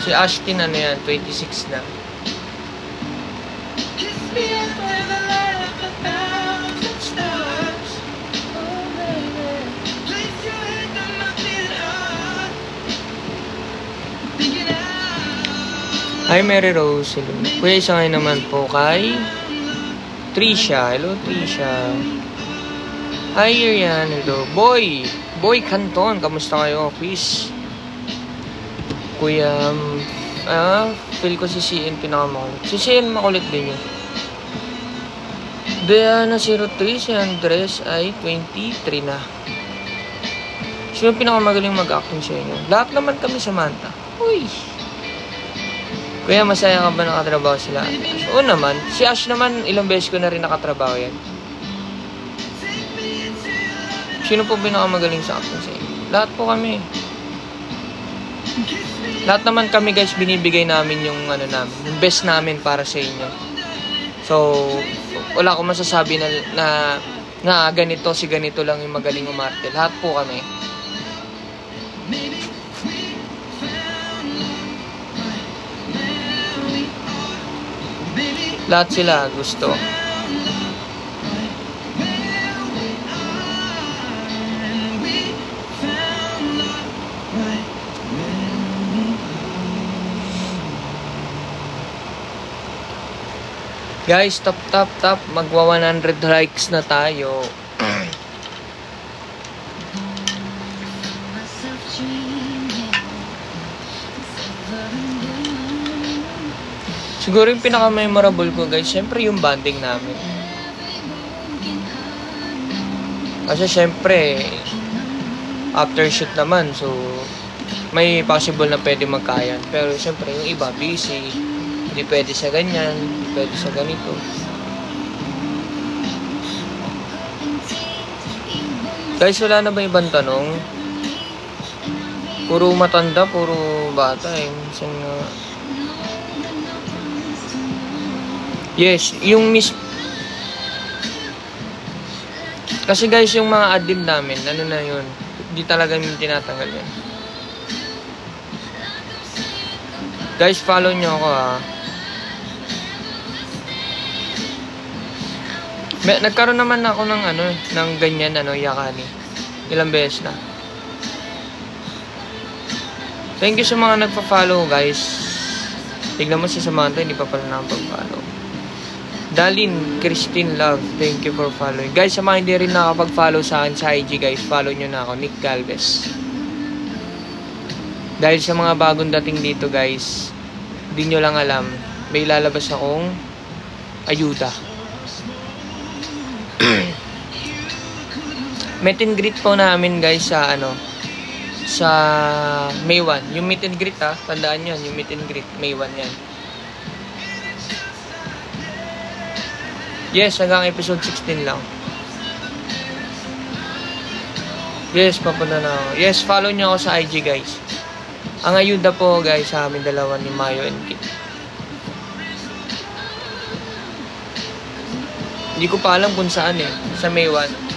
Si Ashton, 26 na. Hi Mary Rose, hello. Kuya, isa ngayon naman po kay Trisha, hello Trisha. Hi Irian, hello. Boy Canton, kamusta kayo, please? Kuya, Feel ko si CN pinakamakulit. Si CN makulit din yun. Diana 03, si Andres ay 23 na. Sino pinakamagaling mag-acting sa inyo? Lahat naman kami, Samantha. Uy! Kuya, masaya ka ba nakatrabaho sila? Oo naman. Si Ash naman, ilang beses ko na rin nakatrabaho yan. Sino po pinakamagaling sa acting sa inyo? Lahat po kami. Lahat naman kami guys, binibigay namin yung namin, yung best namin para sa inyo. So, wala akong masasabi na ganito, si ganito lang yung magaling umarte. Lahat po kami. Lahat sila gusto. Guys, tap. Magwa 100 likes na tayo. Siguro yung pinaka-memorable ko guys, syempre yung banding namin. Kasi syempre, after shoot naman, so may possible na pwede magkayan. Pero syempre yung iba busy, hindi pwede sa ganyan, hindi pwede sa ganito. Guys, wala na ba ibang tanong? Puro matanda, puro bata eh. Minsan nga. Yes, yung kasi guys, yung mga admin namin, ano na yun, hindi talaga yung tinatanggal yan. Guys, follow nyo ako ha. Nagkaroon naman ako ng ng ganyan, Yakani. Ilang beses na. Thank you sa mga nagpa-follow, guys. Tignan mo si Samantha, hindi pa pala nakapag-follow. Dalin, Christine Love, thank you for following. Guys, sa mga hindi rin nakapag-follow sa akin sa IG, guys, follow nyo na ako, Nick Galvez. Dahil sa mga bagong dating dito, guys, hindi nyo lang alam, may lalabas akong ayuda. Meet and greet po namin, guys, sa sa May 1. Yung meet and greet tandaan nyo, yung meet and greet, May 1 yan. Yes, hanggang episode 16 lang. Yes, papunta na ako. Yes, follow nyo ako sa IG, guys. Ang ayuda po, guys, sa amin dalawa ni Mayo and Kit. Hindi ko pa alam kung saan sa May 1.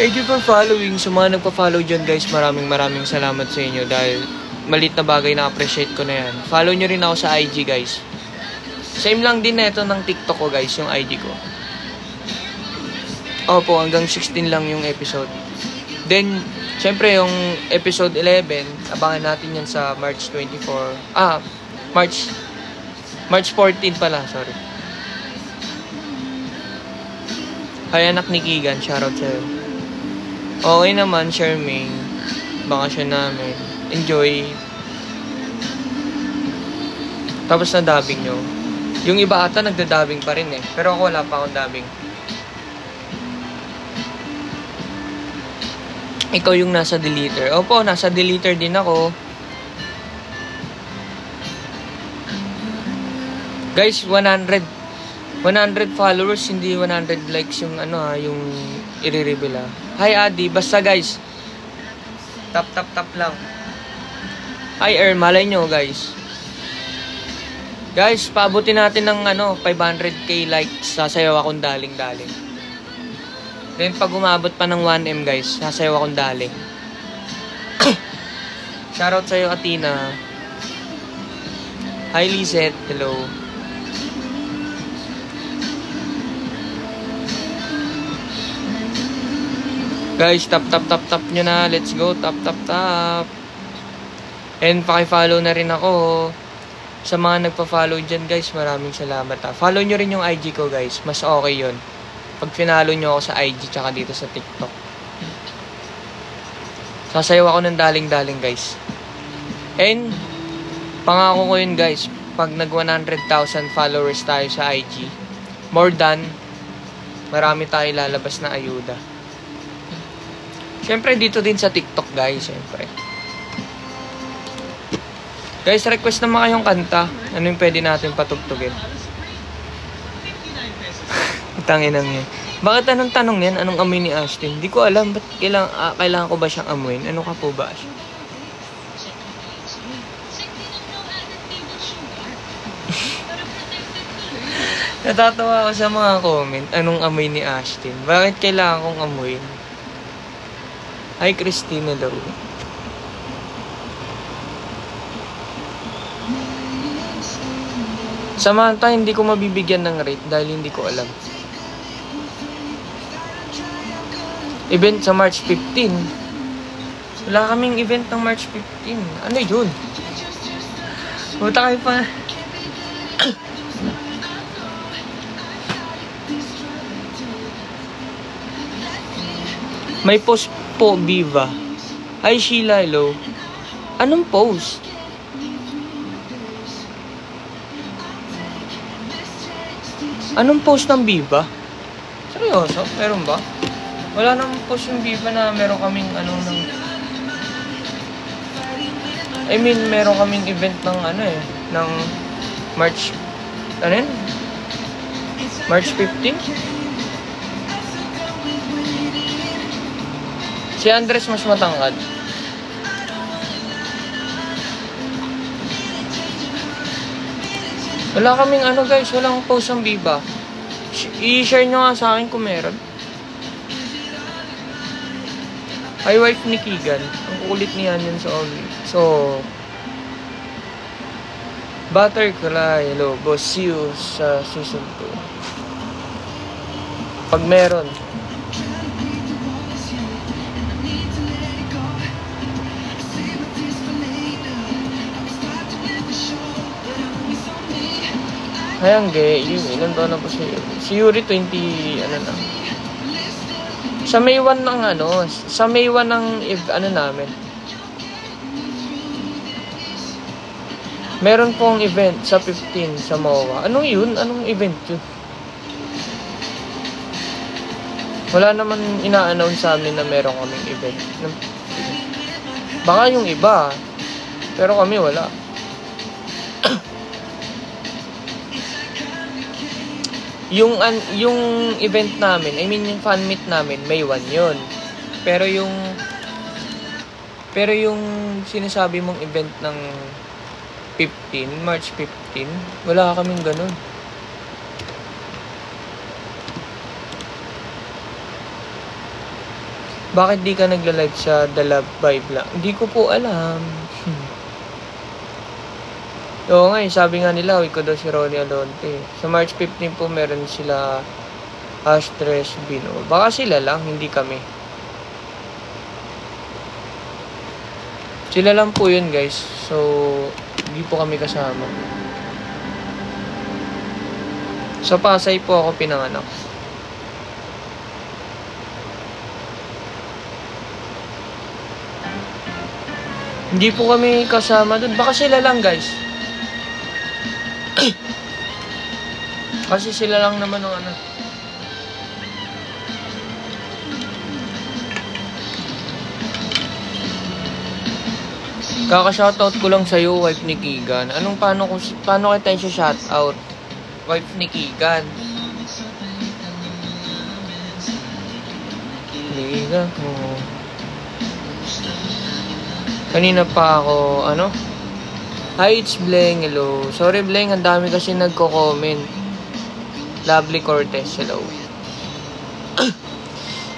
Thank you for following. Sa mga nagpa-follow dyan, guys, maraming salamat sa inyo dahil malit na bagay na appreciate ko na yan. Follow nyo rin ako sa IG, guys. Same lang din na ito ng TikTok ko, guys, yung ID ko. Opo, hanggang 16 lang yung episode. Then, syempre yung episode 11, abangan natin yan sa March 24. March 14 pala, sorry. Ay, anak ni Keegan, shoutout sa'yo. Okay naman, Charming. Bakasyon namin. Enjoy. Tapos na dubbing nyo. Yung iba ata nagda-dubbing pa rin pero ako wala pa akong dubbing. Ikaw yung nasa deleter. Opo, nasa deleter din ako. Guys, 100 followers, hindi 100 likes yung yung i-reveal Hi Adi, basta guys. Tap lang. Hi Earl, malay nyo guys. Guys, paabutin natin ng 500k likes. Sasayaw akong daling-daling. Then pag umabot pa ng 1M guys, sasayaw akong daling. Shoutout sa'yo Atina. Hi Lizette, hello. Guys, tap nyo na. Let's go, tap. And paki-follow na rin ako. Sa mga nagpa-follow dyan, guys, maraming salamat Follow nyo rin yung IG ko, guys. Mas okay yun. Pag finalo nyo ako sa IG tsaka dito sa TikTok. Sasayaw ako ng daling-daling, guys. And, pangako ko yun guys, pag nag 100,000 followers tayo sa IG, more than, marami tayo lalabas na ayuda. Siyempre, dito din sa TikTok guys, siyempre. Guys, request naman kayong kanta. Ano yung pwede natin patugtugin? Tanginang yan. Bakit anong tanong yan? Anong amoy ni Ashton? Hindi ko alam. Ba't kailangan ko ba siyang amuin? Ano ka po ba? Natatawa ako sa mga comment. Anong amoy ni Ashton? Bakit kailangan kong amuin? Hi, Christina daw. Samantha, hindi ko mabibigyan ng rate dahil hindi ko alam. Event sa March 15. Wala kaming event ng March 15. Ano yun? Puta kayo pa. May post po, Viva. Hi, Sheila, hello. Anong post? Anong post ng Viva? Seryoso? Meron ba? Wala namang post yung Viva na meron kaming meron kaming event ng ng March, March 15? Si Andres mas matangkad. Wala kaming guys, walang post ng Viva. I-share nyo nga sa akin kung meron. Hi, wife ni Keegan. Ang kulit niyan yun sa all. So, Butterfly, hello, boss, see you sa season 2. Pag meron. Hayang gay, ilan taon na po si Yuri? Si Yuri 20, na. Sa May 1 ng sa May 1 ng namin. Meron pong event sa 15 sa MOA. Anong yun? Anong event yun? Wala naman ina-announce sa amin na meron kaming event. Baka yung iba, pero kami wala. Yung event namin, yung fan meet namin, May 1 yun. Pero yung sinasabi mong event ng 15, March 15, wala kaming ganun. Bakit di ka nagla-live sa The Love Vibe lang? Hindi ko po alam. Oo nga, sabi nga nila, uwi ko daw si Ronnie Alonte. Sa March 15 po, meron sila Astres Bino. Baka sila lang, hindi kami. Sila lang po yun, guys. So, hindi po kami kasama. Sa Pasay po ako pinanganak. Hindi po kami kasama doon. Baka sila lang, guys. Kasi sila lang naman ng Kaka-shoutout ko lang sa'yo, wife ni Keegan. Paano kita i-shoutout? Wife ni Keegan. Liga ko. Kanina pa ako, Hi, it's Bleng, hello. Sorry, Bleng, ang dami kasi nagko-comment. Lovely Cortez, hello.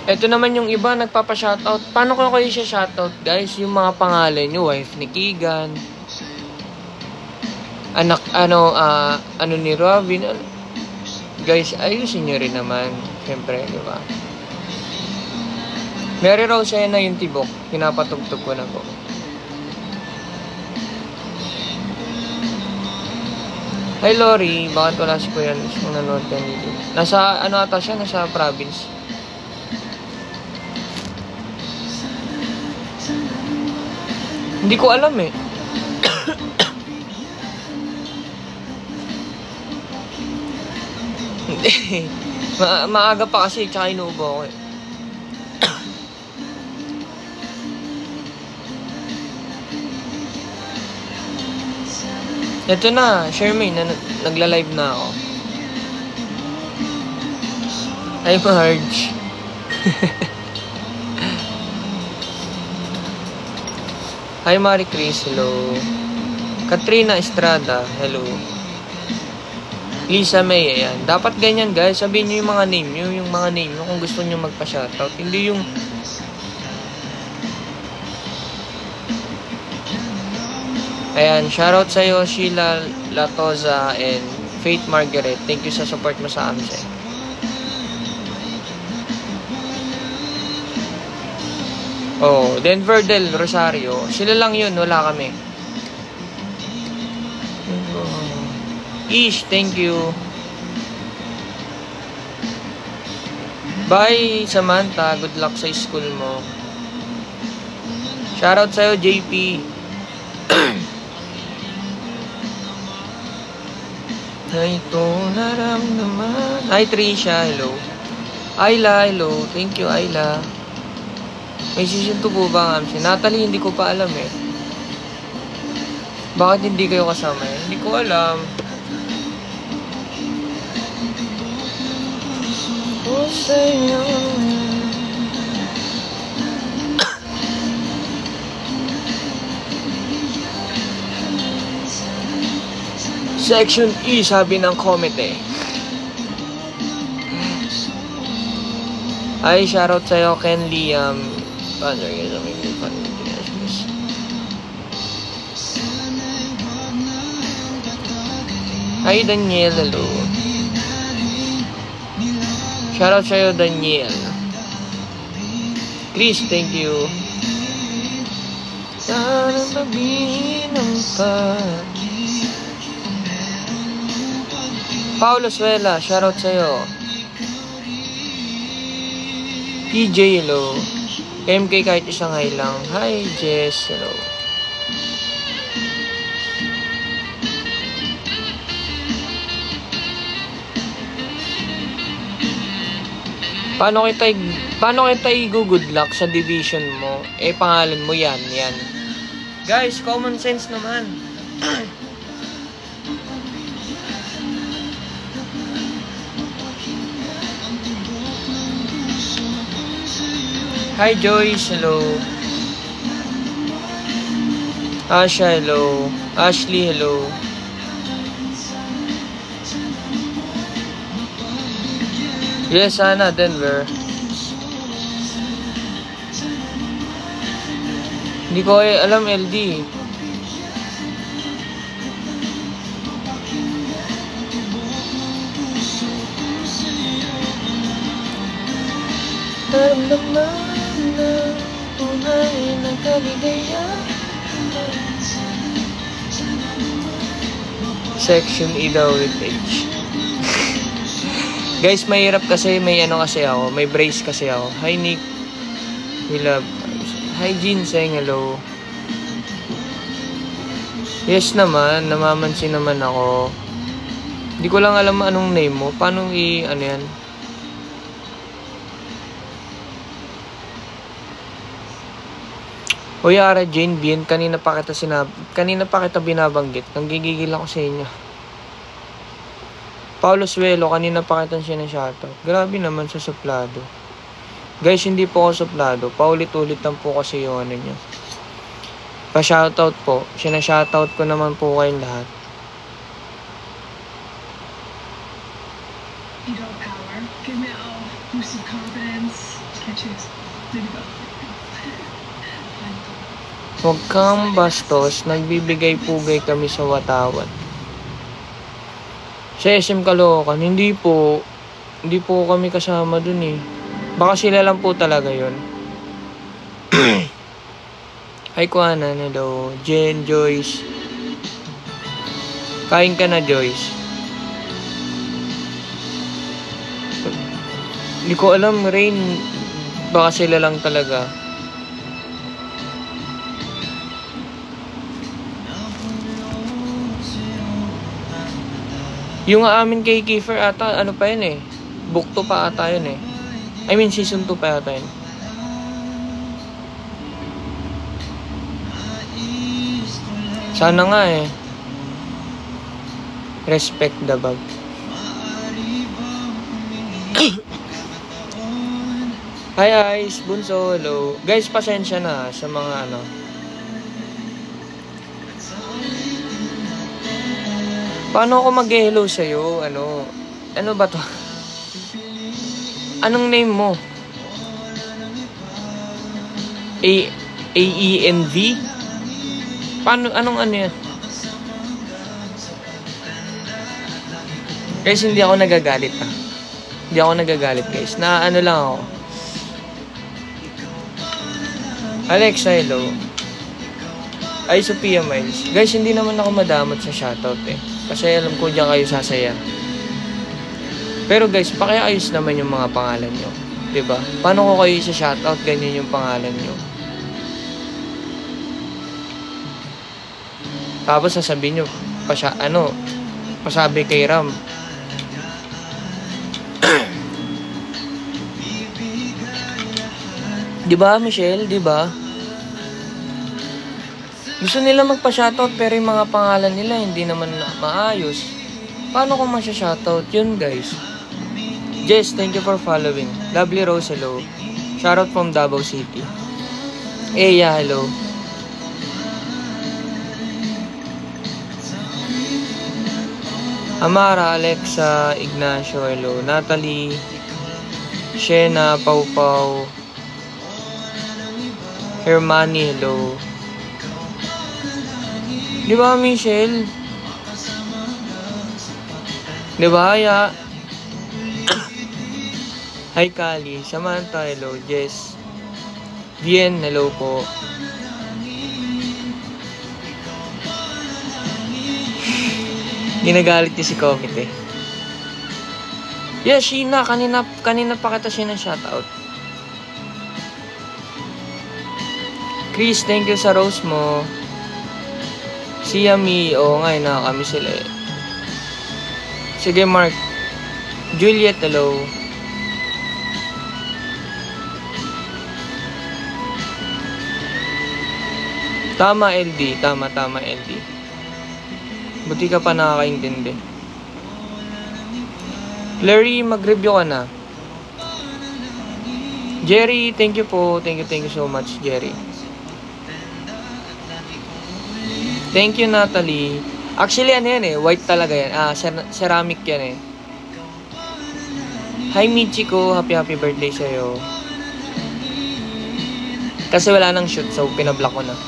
Ito naman yung iba, nagpapa-shoutout. Paano ko kayo siya shoutout, guys? Yung mga pangalan nyo, wife ni Keegan. Anak, ni Robin. Guys, ayusin nyo rin naman. Siyempre, di ba? Mary Rose na yung tibok. Pinapatugtog ko na po. Hi, Lori. Bakit wala si Kuya Luis kung nanonood ka dito? Nasa, ata siya? Nasa province. Hindi ko alam eh. Maaga pa kasi, tsaka inuubo ako eh. Ito na, Shermaine, nagla-live na ako. Hi, Marge. Hi, Marie Chris, hello. Katrina Estrada, hello. Lisa May, ayan. Dapat ganyan, guys. Sabihin nyo yung mga name nyo, kung gusto nyo magpa-shoutout. Hindi yung... Ayan, shoutout sa'yo, Sheila Latoza and Faith Margaret. Thank you sa support mo sa AMSE. Oh, Denver del Rosario. Sila lang yun, wala kami. Ish, thank you. Bye, Samantha. Good luck sa school mo. Shoutout sa'yo, JP. Ito naramdaman. Hi, Trisha. Hello. Ayla, hello. Thank you, Ayla. May season 2 po ba ang AMSE? Natalie, hindi ko pa alam eh. Bakit hindi kayo kasama eh? Hindi ko alam. Section E, sabi ng comment eh. Ay, shoutout sa'yo, Ken Liam. Hi, Daniel, hello. Shoutout sa'yo, Daniel. Chris, thank you. Sana sabihin ang Paulo Suela, shoutout sa'yo. PJ, hello. MK kahit isang hi lang. Hi, Jess, hello. Paano kita i-good luck sa division mo? Eh, pangalan mo yan. Guys, common sense naman. Hi Joyce, hello. Asha, hello. Ashley, hello. Yes, Ana, Denver. Hindi ko alam LD. Naramdaman na tunay na kaligayahan. Section E daw with H. Guys, mahirap kasi may ako, may brace kasi ako. Hi Nick. We love. Hi Ginseng, hello. Yes naman, namamansin naman ako. Hindi ko lang alam anong name mo. Paano yan? Hoy, Ara Jane Bien, kanina pa kita binabanggit. Nanggigigil ako sa inyo. Paulo Suelo, kanina pa kita siya na shoutout. Grabe naman sa suplado. Guys, hindi po ako suplado. Paulit-ulit lang po kasi yung ano niya. Pa-shoutout po. Sina-shoutout ko naman po kayong lahat. Hero power. Give me a boost of confidence. Can't choose. Maybe both. Huwag kang bastos, nagbibigay-pugay kami sa Watawat. Sa SM Caloocan, hindi po kami kasama dun eh. Baka sila lang po talaga yun. Hi Kuana, hello. Jen, Joyce. Kain ka na, Joyce. Hindi ko alam, Rain. Baka sila lang talaga. Yung amin kay Kiefer ata, ano pa yun eh. Book 2 pa ata yun eh. I mean, season 2 pa ata yun. Sana nga eh. Respect the bag. Hi Ice, Bunso, hello. Guys, pasensya na sa mga ano. Paano ako mag-hello sa'yo? Ano ba to? Anong name mo? AENV? Paano, anong ano yan? Guys, hindi ako nagagalit ha. Hindi ako nagagalit guys. Na ano lang ako. Alexa, hello. Ay, Sophia Miles. Guys, hindi naman ako madamot sa shoutout eh. Kasi alam ko diyan kayo sasaya. Pero guys, pakiayos naman yung mga pangalan nyo. Diba? Paano ko kayo sa shoutout, ganyan yung pangalan nyo. Tapos sasabihin nyo, pasabi kay Ram. Diba, Michelle? Diba? Gusto nila magpa-shoutout pero yung mga pangalan nila hindi naman maayos. Paano ko masya-shoutout yun, guys? Jess, thank you for following. Lovely Rose, hello. Shoutout from Davao City. Eya, hello. Amara, Alexa, Ignacio, hello. Natalie, Shena, Pau Pau, Hermani, hello. Di ba, Michelle? Di ba, ya? Hi, Kali. Samantha, hello. Jess. Bien, hello po. Ginagalit niya si Comet eh. Yeah, Sheena. Kanina pa kita siya ng shoutout. Chris, thank you sa rose mo. Si Yami, oo nga, nakakami sila eh. Sige, Mark. Juliet, hello. Tama, LD. Tama, LD. Buti ka pa nakakaintindi. Larry, mag-review ka na. Jerry, thank you po. Thank you so much, Jerry. Thank you, Natalie. Actually, ano yan eh. White talaga yan. Ceramic yan eh. Hi, Michiko. Happy birthday sa'yo. Kasi wala nang shoot, so pinablock ko na.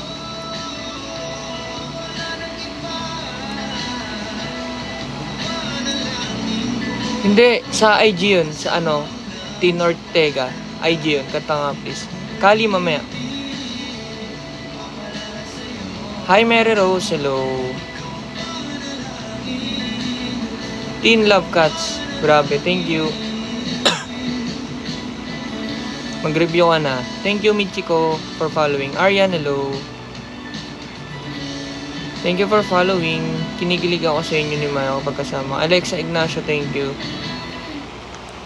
Hindi, sa IG yun. Sa ano, Tin Ortega. IG yun. Kanta nga, please. Kali, mamaya. Hi, Mary Rose. Hello. Teen Love Cats. Grabe, thank you. Mag-review ka na. Thank you, Michiko, for following. Aryan, hello. Thank you for following. Kinikilig ako sa inyo ni Maya kapag kasama. Alexa Ignacio, thank you.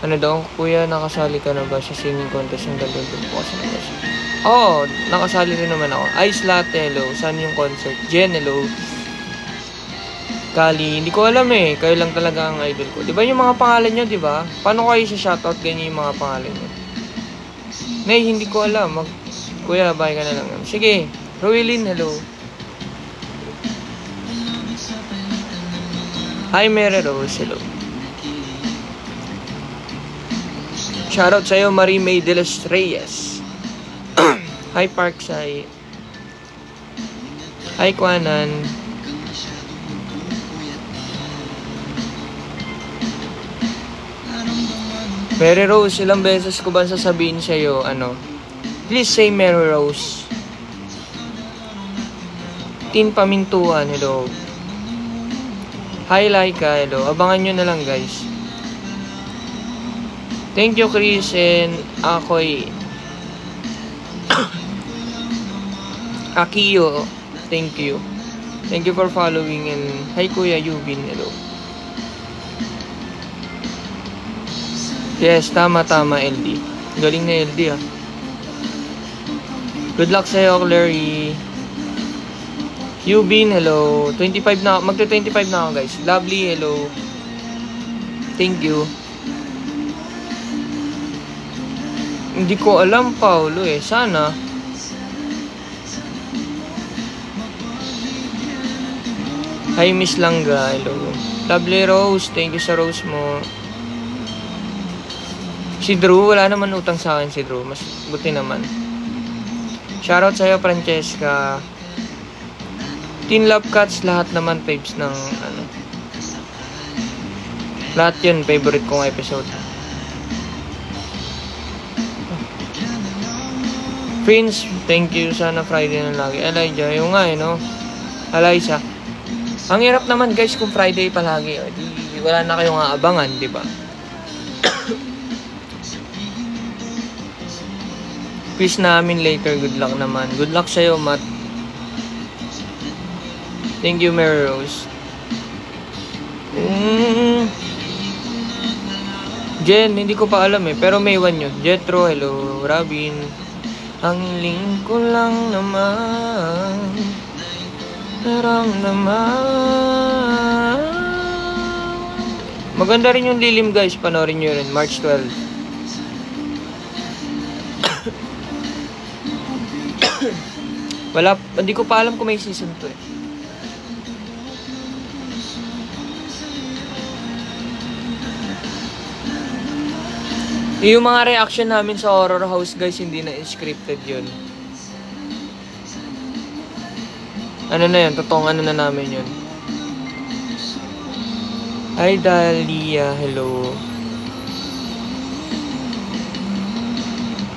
Ano daw, kuya, nakasali ka na ba sa singing contest ng Dalagdag po kasi na ba siya? Oo, nakasali rin naman ako. Ice Latte, hello. Saan yung concert? Jen, hello. Kali, hindi ko alam eh. Kayo lang talaga ang idol ko. Diba yung mga pangalan nyo, diba? Paano kayo sa shoutout ganyan yung mga pangalan nyo? Nay, hindi ko alam. Kuya, bye ka na lang. Sige, Roelyn, hello. Hi, Mary Rose, hello. Shoutout sa'yo, Marie May de los Reyes. Hi, Parkside. Hi, Kwanan. Mary Rose, ilang beses ko ba sasabihin sa'yo, please say Mary Rose. Tin Pamintuan, hello. Hi, Laika, hello. Abangan nyo na lang, guys. Thank you, Chris and Akoy. Akiyo, thank you. Thank you for following and hi, Kuya Yubin, hello. Yes, tama, LD. Galing na LD ah. Good luck sa'yo, Clary. Yubin, hello. 25 na, magte-25 na ako guys. Lovely, hello. Thank you. Hindi ko alam, Paulo eh. Sana. Hi, Miss Langga. Hello. Lovely Rose. Thank you sa rose mo. Si Drew, wala naman utang sa akin si Drew. Mas buti naman. Shoutout sa'yo, Francesca. Teen Love Cats, lahat naman faves ng ano. Lahat yun, favorite kong episode. Prince, thank you. Sana Friday na lagi. Elijah, yung nga no? Eliza. Ang hirap naman guys kung Friday palagi. Di, wala na kayong aabangan, di ba? Quiz namin later. Good luck naman. Good luck sa'yo, Matt. Thank you, Mary Rose. Jen, hindi ko pa alam eh. Pero may one yun. Jetro, hello. Robin. Ang lingkod lang naman naramdaman. Maganda rin yung Lilim guys. Panoorin nyo rin. March 12. Wala, hindi ko pa alam kung may season 2 eh. Yung mga reaction namin sa Horror House guys, hindi na scripted yun. Ano na yun, totoong ano na namin yun. Hi Dalia, hello.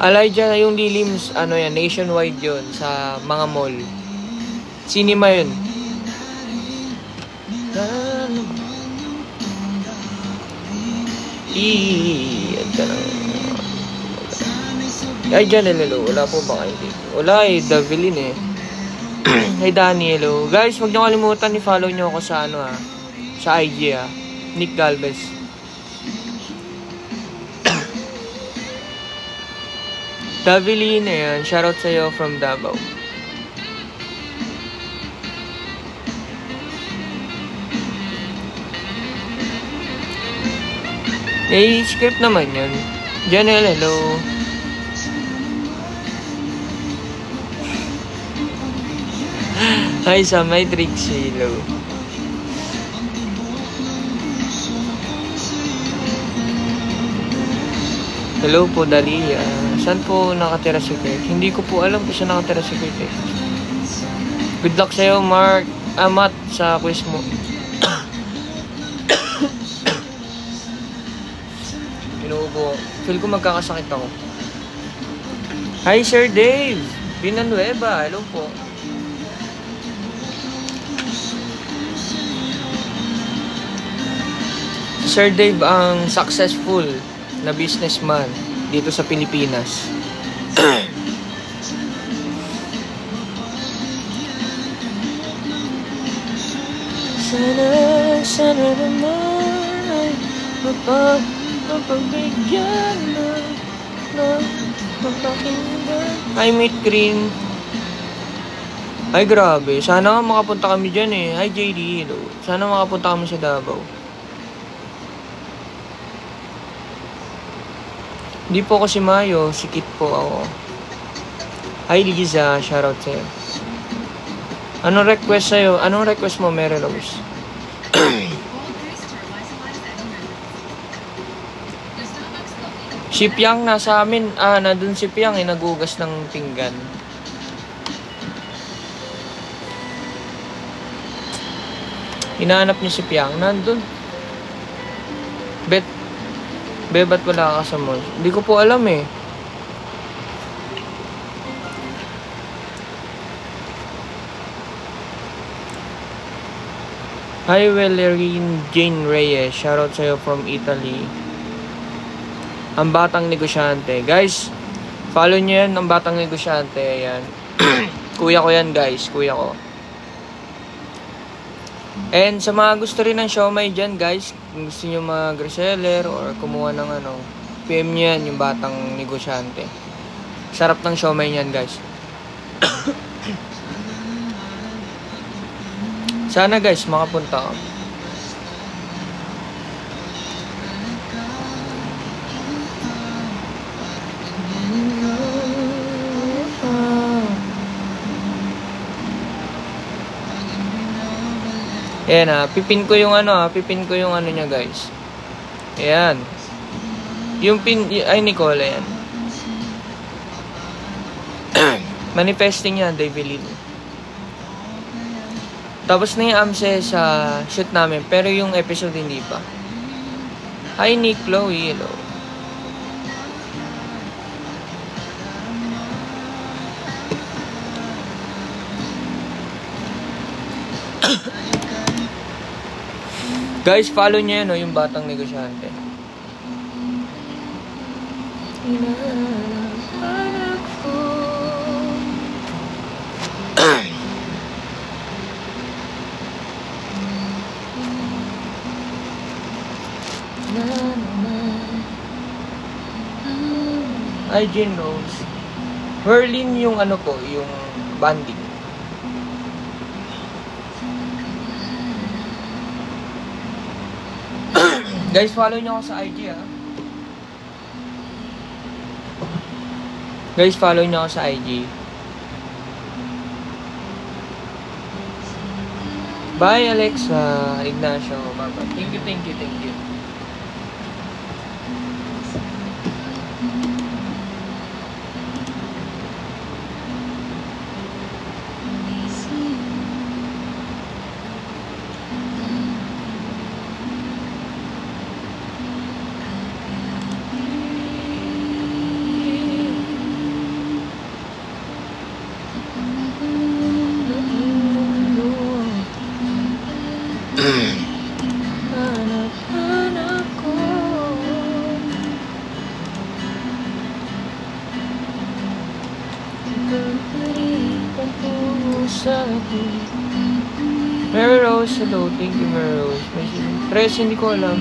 Elijah, yung Lilims, ano yan, nationwide yun, sa mga mall. Cinema yun. Ay, dyan, hello. Wala po ba kayo dito? Wala eh, Davilin eh. Hey, Danny, hello. Guys, huwag niyo kalimutan, i-follow niyo ako sa ano ha. Sa IG ha. Nick Galvez. Davilin na yan. Shoutout sa'yo from Davao. Eh, script naman yun. Janelle, hello. Hi sa my Trixie, hello. Hello po, Dalia. Saan po nakatira si Kurt? Hindi ko po alam kung saan nakatira si Kurt eh. Good luck sa'yo, Mark. Matt, sa quiz mo. Pinuubo. Feel ko magkakasakit ako. Hi, Sir Dave. Binanueva. Hello po. Sir Dave ang successful na businessman dito sa Pilipinas. Sana naman mapagbigyan na mapakinggan. Hi, Meet Green. Ay, grabe. Sana nga makapunta kami dyan eh. Hi, JD. Hello. Sana makapunta kami sa Davao. Hindi po ako si Mayo, si Kit po ako. Hi Liza, shoutout sa'yo. Anong request sa'yo? Anong request mo, Mary Rose? Si Piang nasa amin, nandun si Piang nagugas ng pinggan. Hinahanap niya si Piang, nandun. Ba't wala ka sa mall? Hindi ko po alam eh. Hi, Valerine Jane Reyes. Shoutout sa'yo from Italy. Ang Batang Negosyante. Guys, follow nyo yan, Ang Batang Negosyante. Ayan. Kuya ko yan, guys. Kuya ko. And sa mga gusto rin ng siomay dyan, guys, kung gusto nyo mag-reseller or kumuha ng ano, PM nyo yan, yung batang negosyante. Sarap ng siomay niyan, guys. Sana guys, makapunta ka. Ayan pipin ko yung ano niya guys. Ayan. Yung pin, ay Nicole, ayan. Manifesting yan, Davilin. Tapos na yung AMSE sa shoot namin, pero yung episode hindi pa. Hi Nick, Chloe, hello. Guys, follow nyo yan, yung batang negosyante. Ay, Jean Rose. Berlin yung ano po, yung banding. Guys, follow nyo ako sa IG Guys, follow nyo ako sa IG. Bye, Alexa, Ignacio, Baba. Thank you. Mary Rose, hello. Thank you, Mary Rose. May season 3, hindi ko alam.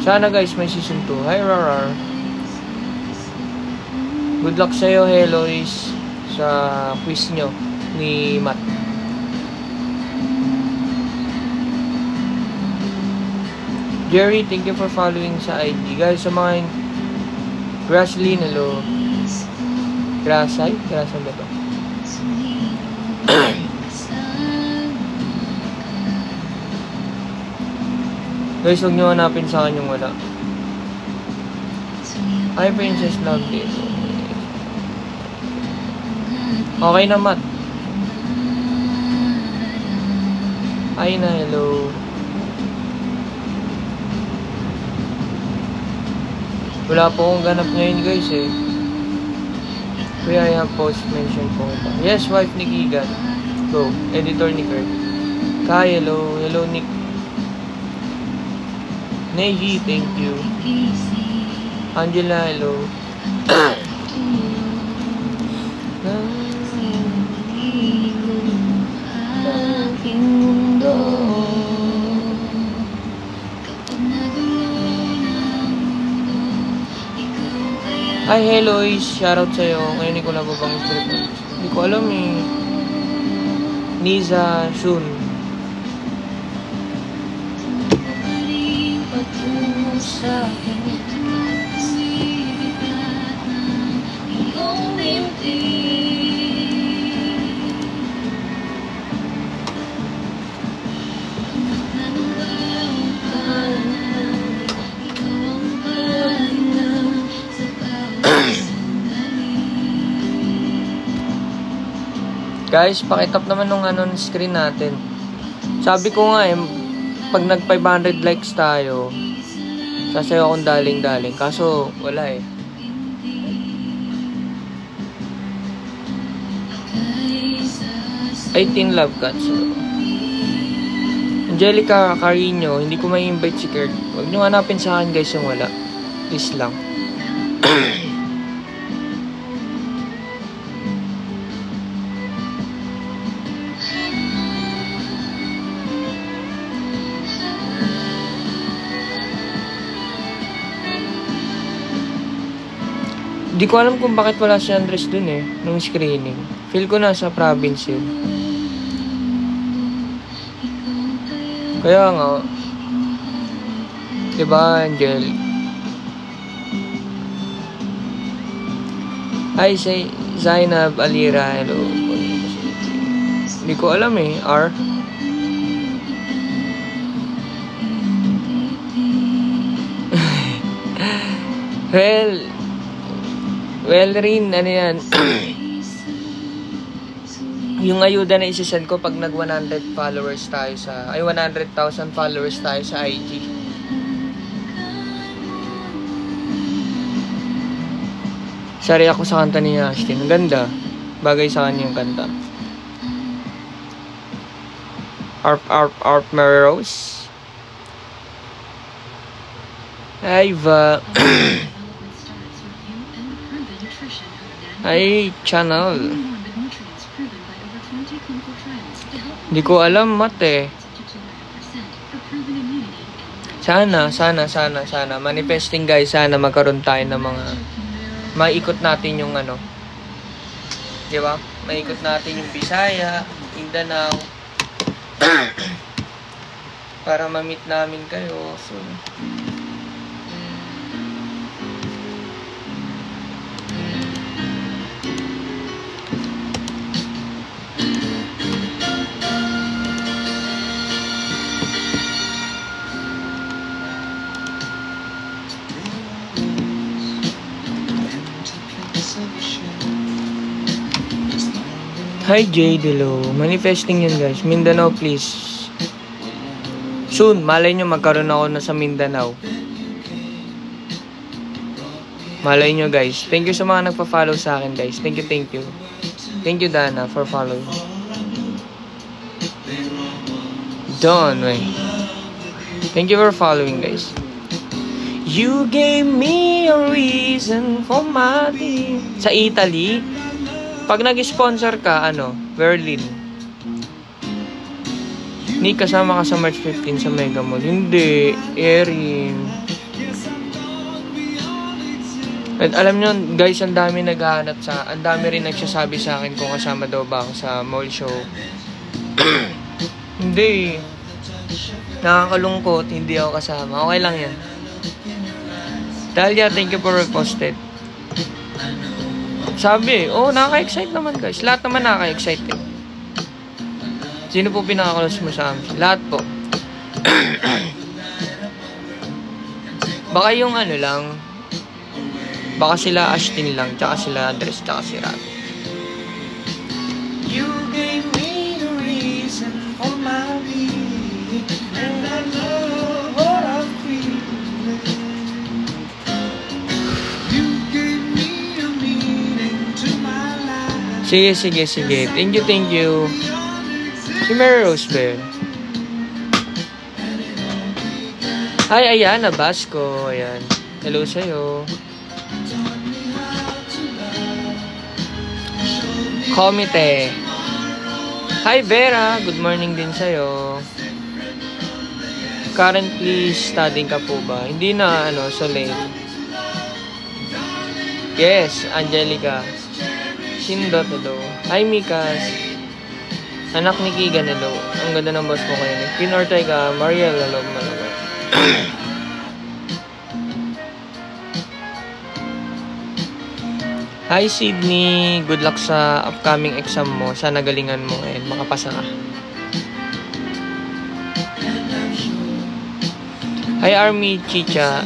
Sana guys, may season 2. Hi, Rarar. Good luck sa'yo, Helois, sa quiz nyo ni Matt. Jerry, thank you for following sa IG. Guys, sa mga Graslyn, hello. Grasan ba to? Guys, huwag nyo hanapin sa akin yung wala. Hi, Princess Lovely. Okay na, Matt. Hi na, hello. Wala po akong ganap ngayon, guys, eh. Kaya I have post mention po ito. Yes, wife ni Gigan. Go. Editor ni Kurt. Kai, hello. Hello, Nick. Neji, thank you. Angela, hello. Hi, hello, shoutout sa'yo. Ngayon hindi ko nababang street. Hindi ko alam eh. Niza Shun. Guys, pakitap naman nung screen natin. Sabi ko nga eh, pag nag 500 likes tayo, sasayo akong daling-daling. Kaso, wala eh. 18 love cuts. Angelica Carino, hindi ko may invite si Kurt. Huwag nyo hanapin sa akin guys yung wala. Please lang. Di ko alam kung bakit wala si Andres dun eh, nung screening. Feel ko nasa province yun. Kaya nga, diba, Angel? Hi, Zainab Alira, hello. Di ko alam eh, R. Well, rin, ano yan. Yung ayuda na isisend ko pag nag 100 followers tayo sa, 100,000 followers tayo sa IG. Sorry ako sa kanta ni Ashton. Ang ganda. Bagay sa kanya yung kanta. Arp Melrose. Hi, Va. Hi, channel. Hindi ko alam, mate. Sana. Manifesting guys, sana magkaroon tayo ng mga... Maikot natin yung ano. Diba? Maikot natin yung Bisaya, Mindanao. Para ma-meet namin kayo. So... Hi Jade, hello. Manifesting yun guys. Mindanao please. Soon, malay nyo magkaroon ako na sa Mindanao. Malay nyo guys. Thank you sa mga nagpa-follow sa akin guys. Thank you. Thank you Dana for following. Don, wait. Thank you for following guys. You gave me a reason for my day. Sa Italy, pag nag-sponsor ka, Berlin. Ni kasama ka sa March 15 sa Mega Mall. Hindi, Erin. At alam nyo, guys, ang dami naghahanap ang dami rin nagsasabi sa akin kung kasama daw ba ako sa mall show. Hindi. Nakakalungkot, hindi ako kasama. Okay lang yan. Talia, thank you for reposted. Sabi, nakaka-excite naman guys. Lahat naman nakaka-excite eh. Sino po pinaka-close mo sa amin? Lahat po. Baka yung lang. Baka sila Ashton lang. Tsaka sila Andres. Tsaka si Rat. You gave me the reason for my being. And I know what I feel. Sige. Thank you. Si Mary Rose Bear. Hi, Ayana Basco. Ayan. Hello sa'yo. Komite. Hi, Vera. Good morning din sa'yo. Currently studying ka po ba? Hindi na, so late. Yes, Angelica. Sindot, hello. Hi, Mikas. Anak ni Keegan, hello. Ang ganda ng boss mo kayo. Queen Ortega, Mariel, hello. Hi, Sydney. Good luck sa upcoming exam mo. Sana galingan mo and makapasa ka. Hi, Army Chicha.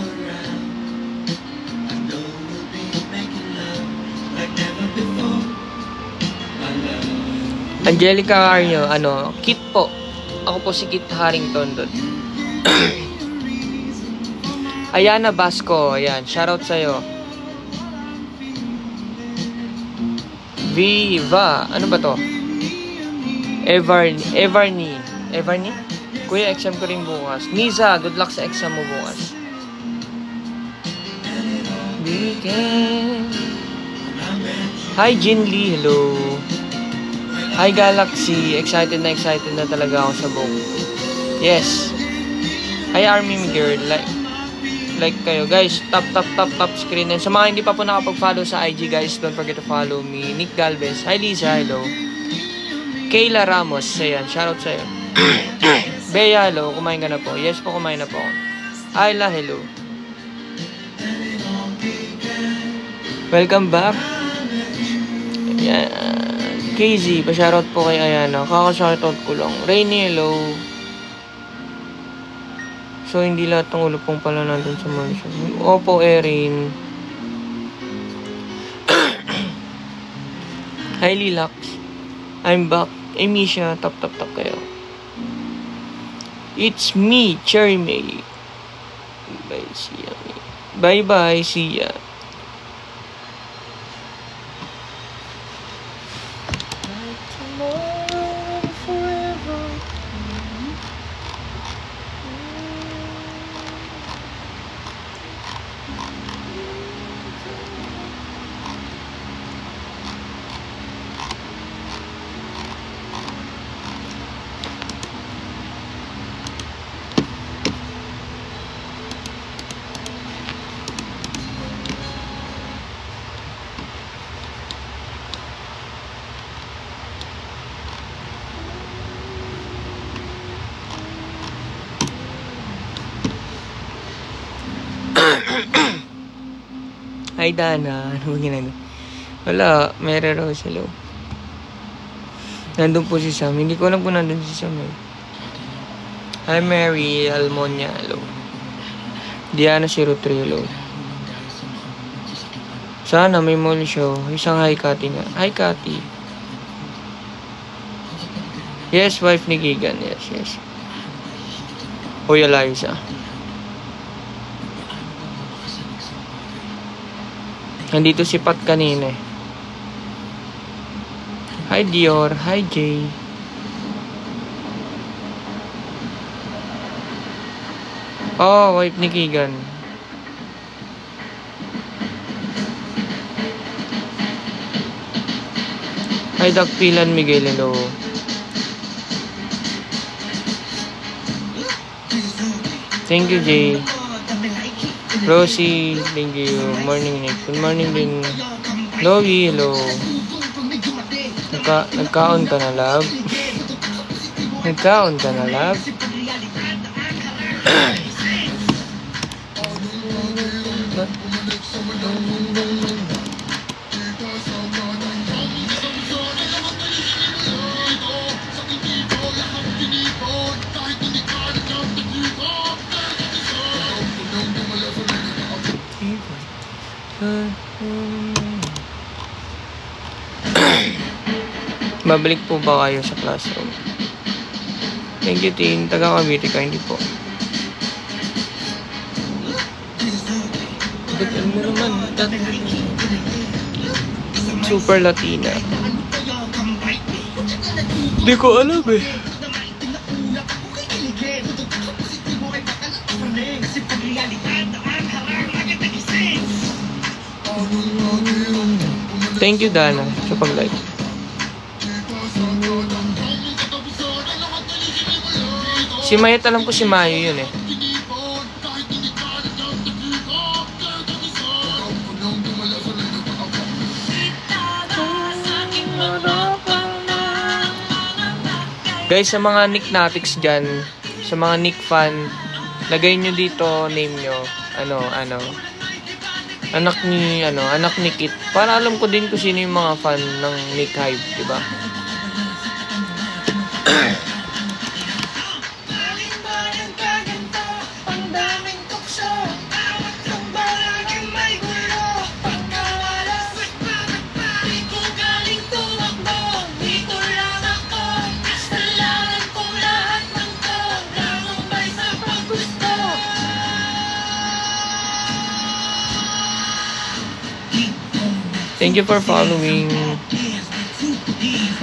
Angelica Arnyo, Kit po. Ako po si Kit Harrington doon. Ayana Basco, ayan, shoutout sa'yo. Viva, ano ba to? Everny? Kuya, exam ko rin bukas. Niza, good luck sa exam mo bukas. Hi, Jin Lee, hello. Hi Galaxy, excited na talaga ako sa book. Yes. Hi Army girl, like kayo. Guys, tap screen. And sa mga hindi pa po nakapag-follow sa IG, guys, don't forget to follow me. Nick Galvez. Hi, Lisa. Hello. Kayla Ramos. Ayan, shoutout sa'yo. Bea, hello. Kumain ka na po. Yes po, kumain na po ako. Ayla, hello. Welcome back. Ayan. KZ, pa-shoutout po kay Ayana. Kaka-shoutout ko lang. Rainy, hello. So, hindi lahat ng ulo pong pala nandun sa mansion. Opo, Erin. Hi, Lilax. I'm back. Misha, tap kayo. It's me, Cherry May. Bye, Sia. Bye, Sia. Hi, Dana. Ano ba ginagawa? Wala. Mary Rose, hello. Nandun po si Sam. Hindi ko alam kung nandun si Sam. Hi, Mary Almonia, hello. Diana 03, hello. Sana may mall show. Isang hi, Cathy nga. Hi, Cathy. Yes, wife ni Gigan. Yes. Hoy, Eliza. Nandito si Pat kanina eh. Hi Dior, hi Jay. Oh, wife ni Keegan. Hi Doc Pilan Miguel, hello. Thank you Jay. Rosie, thank you. Morning, Nick. Good morning din. Logie, hello. Nagkaon ka na, love? Nagkaon ka na, love? Babalik po ba kayo sa classroom? Thank you, Tin. Taga Cavite ka, hindi po. Ba't mo naman? Super Latina. Hindi ko alam eh. Thank you, Dana, sa pag-like. Si Mayet, alam ko si Mayo yun eh. Guys, sa mga Nick Natics dyan, sa mga Nick fan, lagay nyo dito name nyo. Anak ni Kit. Para alam ko din kung sino yung mga fan ng Nick Hive, diba? Thank you for following.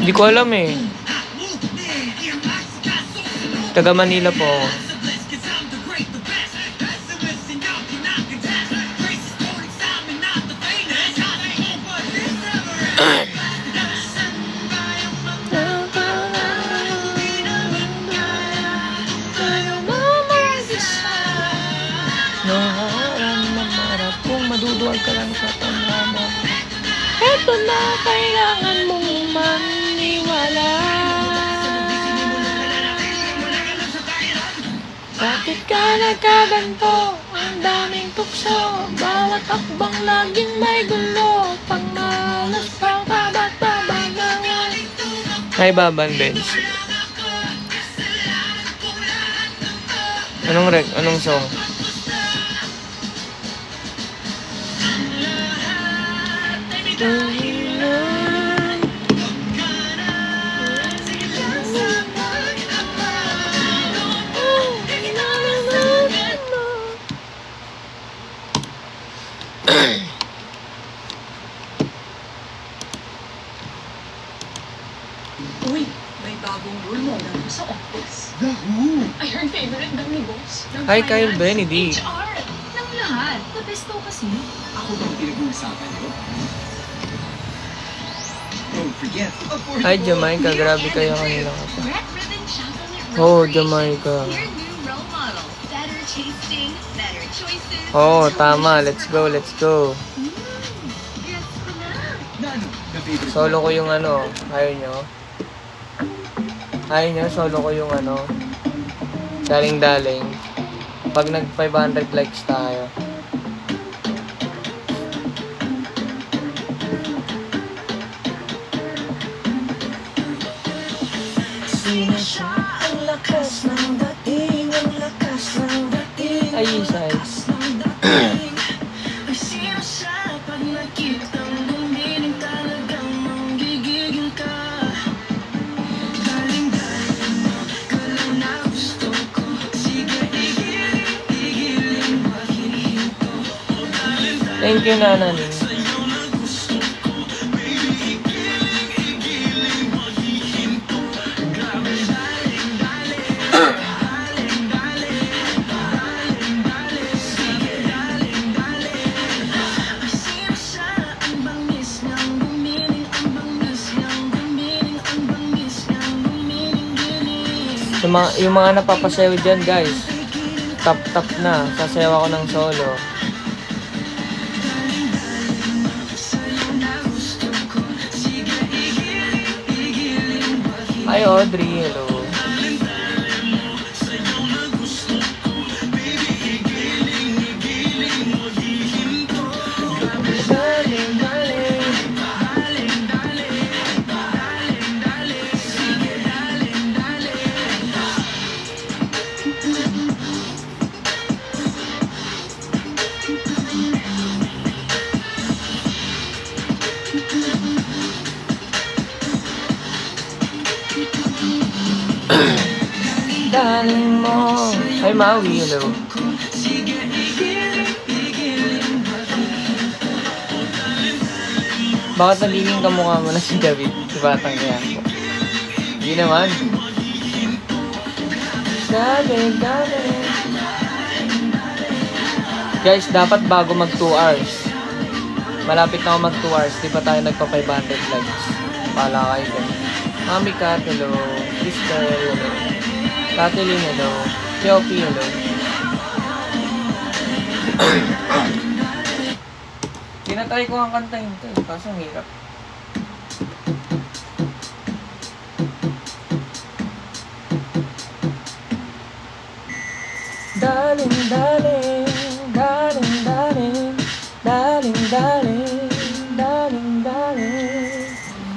Hindi ko alam eh. Taga Manila po ako. No. Huwag ka lang sa tandaan. Eto na, kailangan mong maniwala. Bakit ka nagkaganto? Ang daming tukso. Bawat akbang laging may gulo. Pang malas pang kabat-babagangan. Hi, Baban Benz. Anong song? Uy, may bagong role model sa office. The who? Ay, her favorite daw ni boss. Ng Hi, Kyle finance, Benedict. HR. Ng lahat. The best daw kasi. Ako bang pinag-uusapan niyo? Don't forget, Hi, Jamaica. Grabe kayo kanila ka pa. Red Ribbon Chocolate Oh, Roll Jamaica. Your new role model. Better tasting, better choices. Oh, tama. Let's go, let's go. Yes ko na. Nano, the favorite Solo ko yung ano. Ayaw nyo? Ayaw nyo? Solo ko yung ano. Daling-daling. Pag nag 500 likes tayo. Sino siya? Ang lakas ng dating, ang lakas ng dating, Ay, Isay. ng dating. Ay, sino siya? Pag nakitang gumiling talagang manggigigil ka. Galing-galing mo, ka lang na gusto ko. Sige, igilin, wag hihinto. O galing-galing Thank you, Nananing. sa'yo na gusto ko. Baby, igilin, wag hihinto. Grabe, daling-daling, daling-daling, sige, daling-daling. Ay, sino siya? Ang bangis niyang gumiling, ang bangis niyang gumiling, ang bangis niyang gumiling-giling. Yung mga napapasayaw dyan, guys. Tap-tap na. Sasayaw ako ng solo. Sa'yo na gusto ko. Sige, igilin, wag hihinto. Hi, Audrey. Hello. Sa'yo na gusto ko. Baby, igilin, wag hihinto. Grabe, daling-daling, daling-daling, daling-daling, sige, daling-daling. Daling mo. Hi, Maui. Hello. Sige, igilin, wag hihinto. Bakit nagiging kamukha mo na si David? Si Batang kaya ko. Hindi naman. Daling. Guys, dapat bago mag 2 hours. Malapit na ako mag 2 hours. Di pa tayo nagpa 500 likes. Pala kayo dyan. Mami Kat, hello. Crystal, hello. Kathleen, hello. Yopi, hello. Tinatry ko ang kantahin to. Kaso ang hirap. Daling-daling, daling-daling, daling-daling, daling-daling.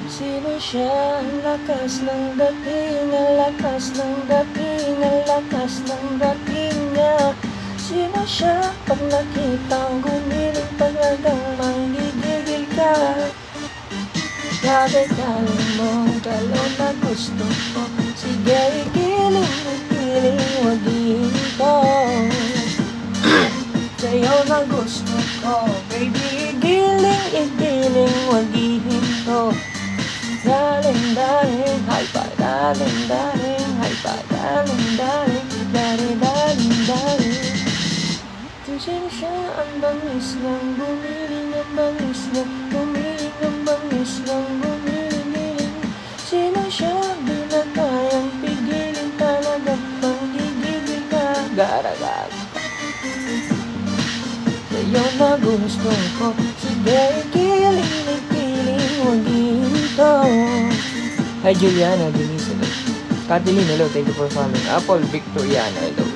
Sino siya? Ang lakas ng dating, ang lakas ng dating, ang lakas ng dating niya. Sino siya? Pag nakitang gumiling, talagang manggigigil ka. Grabe, galing mo, galaw na gusto ko. Sige, igiling, wag hihinto. Sa'yo na gusto ko. Baby, igiling, wag hihinto. Daling, hi pa, daling, hi pa, daling, daling. Sino siya? Ang bangis ng gumiling, ang bangis ng gumiling, ang bangis ng gumiling. Sino siya? Di na kayang pigilin, talagang panggigigil ka. Garagag. Sa'yo na gusto ko. Sige, ikiling, huwag hihinto. Hi Juliana, Denise, hello. Kathleen, hello, thank you for following. Apple, Victoriana, hello.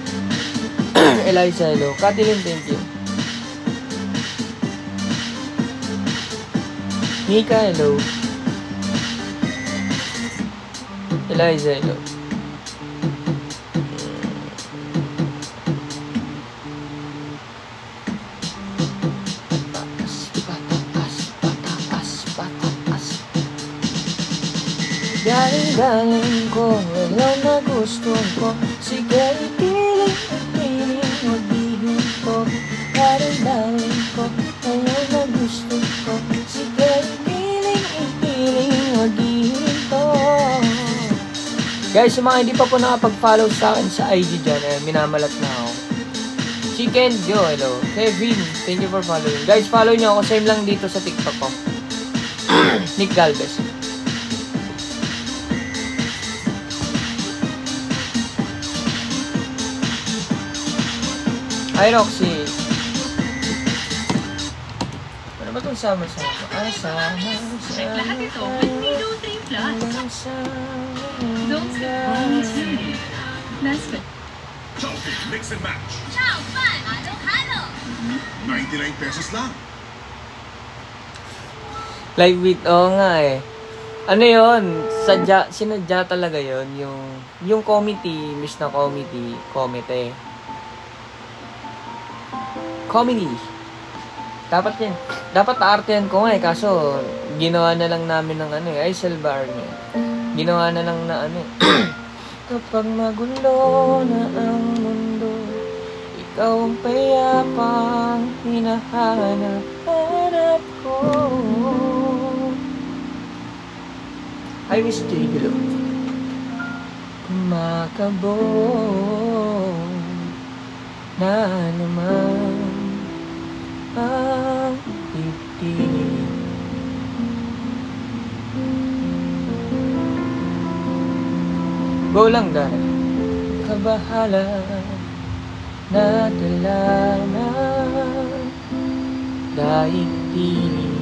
Eliza, hello. Kathleen, thank you. Mika, hello. Eliza, hello. Galing ko, wala na gusto ko. Sige, ipiling, huwag hihinto. Galing ko, wala na gusto ko. Sige, ipiling, huwag hihinto. Guys, yung mga hindi pa po nakapag-follow sa akin sa IG dyan, minamalat na ako. Chicken Joe, hello. Kevin, thank you for following. Guys, follow nyo ako. Same lang dito sa TikTok ko. Nick Galvez. Hi, Roxy. Ano ba itong sama-sama? Lahat ito with Milo 3 Plus. Don't skip on That's good. Chowking Mix and Match. Chow Fan, halo-halo. 99 pesos lang. Live with, oo nga eh. Ano yun? Sinadya talaga yun. Yung committee, miss na committee. Dapat yan. Dapat aartehan ko nga eh. Kaso, ginawa na lang namin ng ano eh. Ay, Selvar niya. Ginawa na lang na ano eh. Kapag magulo na ang mundo, ikaw ang payapang hinahanap ko. I wish to hello. Kumakabog na naman ang dibdib. Go lang dahil kabahala na dala na daigdig.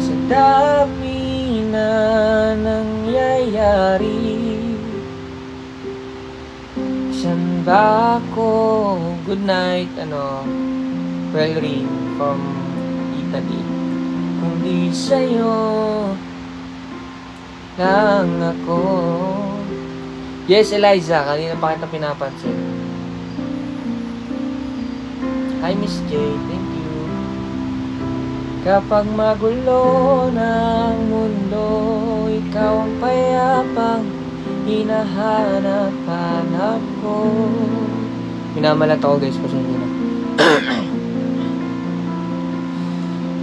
Sa dami na nangyayari, saan ba ako? Good night, well ring from Italy. Kung di sa'yo lang ako. Yes, Eliza, kanina pa kita pinapansin. Hi, Miss J, thank you. Kapag magulo ng mundo, ikaw ang payapang hinahanap ko. Minamalat ako guys, pasensya na.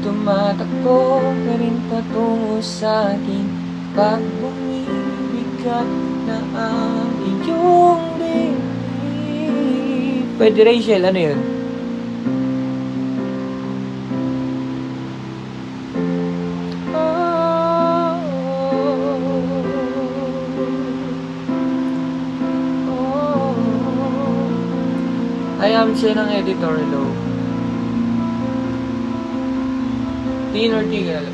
Tumatakbo ka rin patungo sa akin pag bumibigat na ang iyong dibdib. Pwede Rachel, ano yun? I am siya ng editor, hello. Teen or tigil?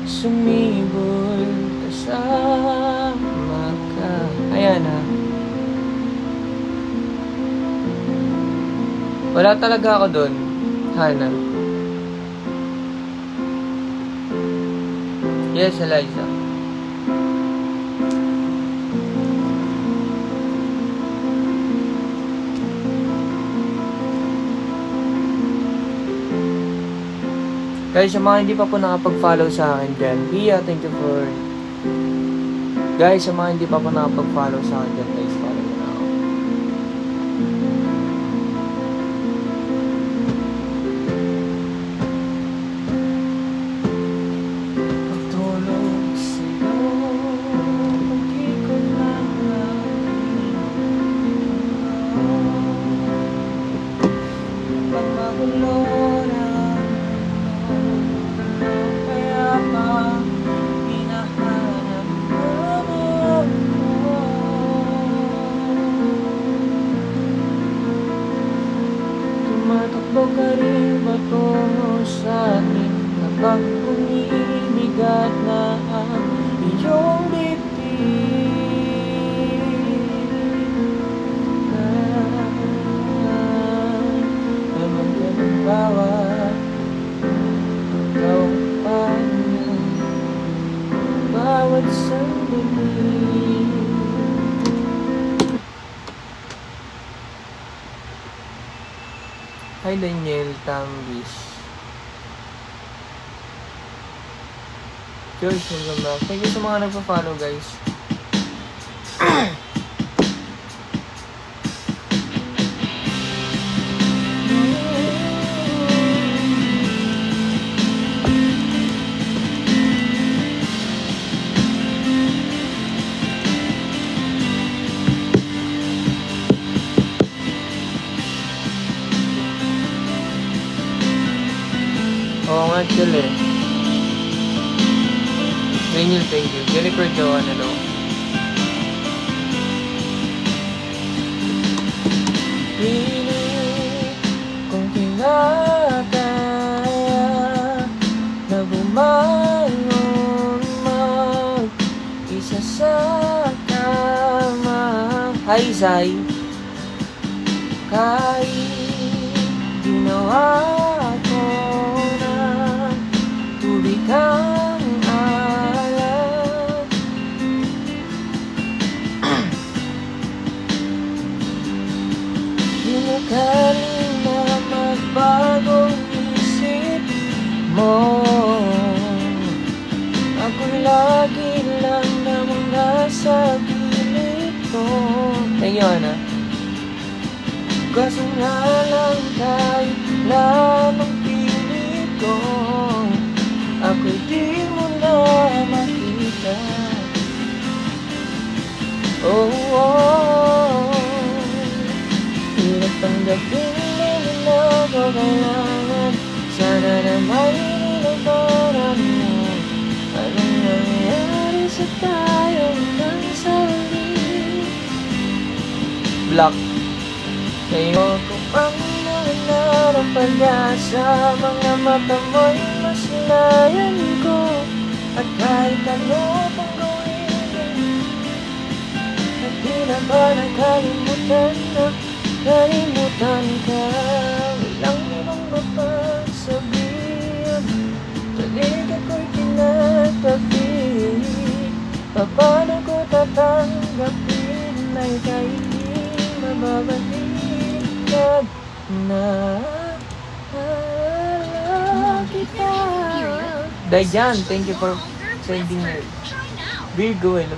Sumibol kasama ka. Ayan ha. Wala talaga ako dun, Hana. Yes, Eliza. Guys, yung mga hindi pa po nakapag-follow sa akin dyan, Pia, thank you for... Guys, yung mga hindi pa po nakapag-follow sa akin dyan, guys, follow mo na ako. Pagtulog sa'yo, mag-ikot lang pag magulo na kaya pa hinahanap ko. na ang iyong bibig. Naman ka ng bawat paano, bawat sandali. Hi Daniel Tambis. George, welcome back. Thank you sa mga nagpa-follow, guys. Oo nga, chill eh. Daniel, thank you. Jennifer Joan, hello. Pilit kung kinakaya na bumangon mag-isa sa kama. Hi, Zay. Kahit ginawa ko na tubig kang alam. Di mo kanina magbagong isip mo. Ako'y lagi lang namang nasa gilid ko. Thank you, Ana. Kaso nga lang kahit lamang pilit ko, ako'y di mo na makita. Oh, oh, hirap tanggapin din na ko kailangan. Sana na may nilabaran mo. Anong nangyari sa tayong nagsali? Black. Sa'yo ko pang nahanap ang pag-asa. Mga mata mo'y masinayan ko. At kahit ano pang gawin, at di na ba nakalimutan na kalimutan ka? Walang ibang mapagsabihan, talig ako'y tinatabi. Paano ko tatanggapin na ika'y di mababalik? Na kita. Dayan, thank you for sending me. Virgo, hello.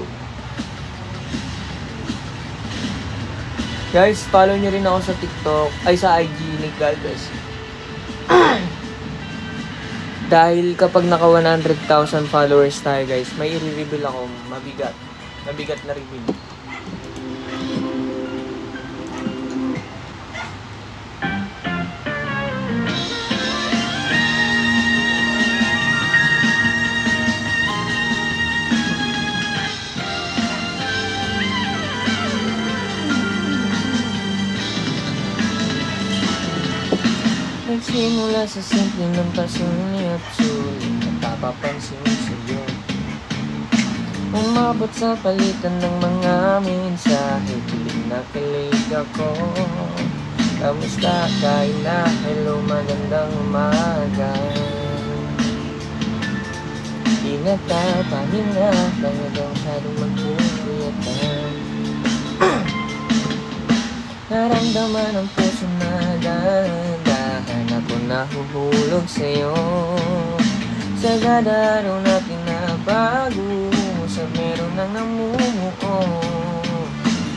Guys, follow nyo rin ako sa TikTok, ay sa IG, Nick Galvez. Dahil kapag naka 100,000 followers tayo, guys, may i-reveal ako mabigat na reveal. Nagsimula sa simple ng pasuni at sulit, napapapansin sa'yo. Umabot sa palitan ng mga mensahe, pilit na kilig ako. Kamusta ka na? Hello, magandang umaga. Ingat ka, pahinga, talagang masyadong magpupuyatan. Naramdaman ang puso na dahan-dahan ako nahuhulog sa'yo. Sa dadaraw natin na bago, sa meron nang namumuo.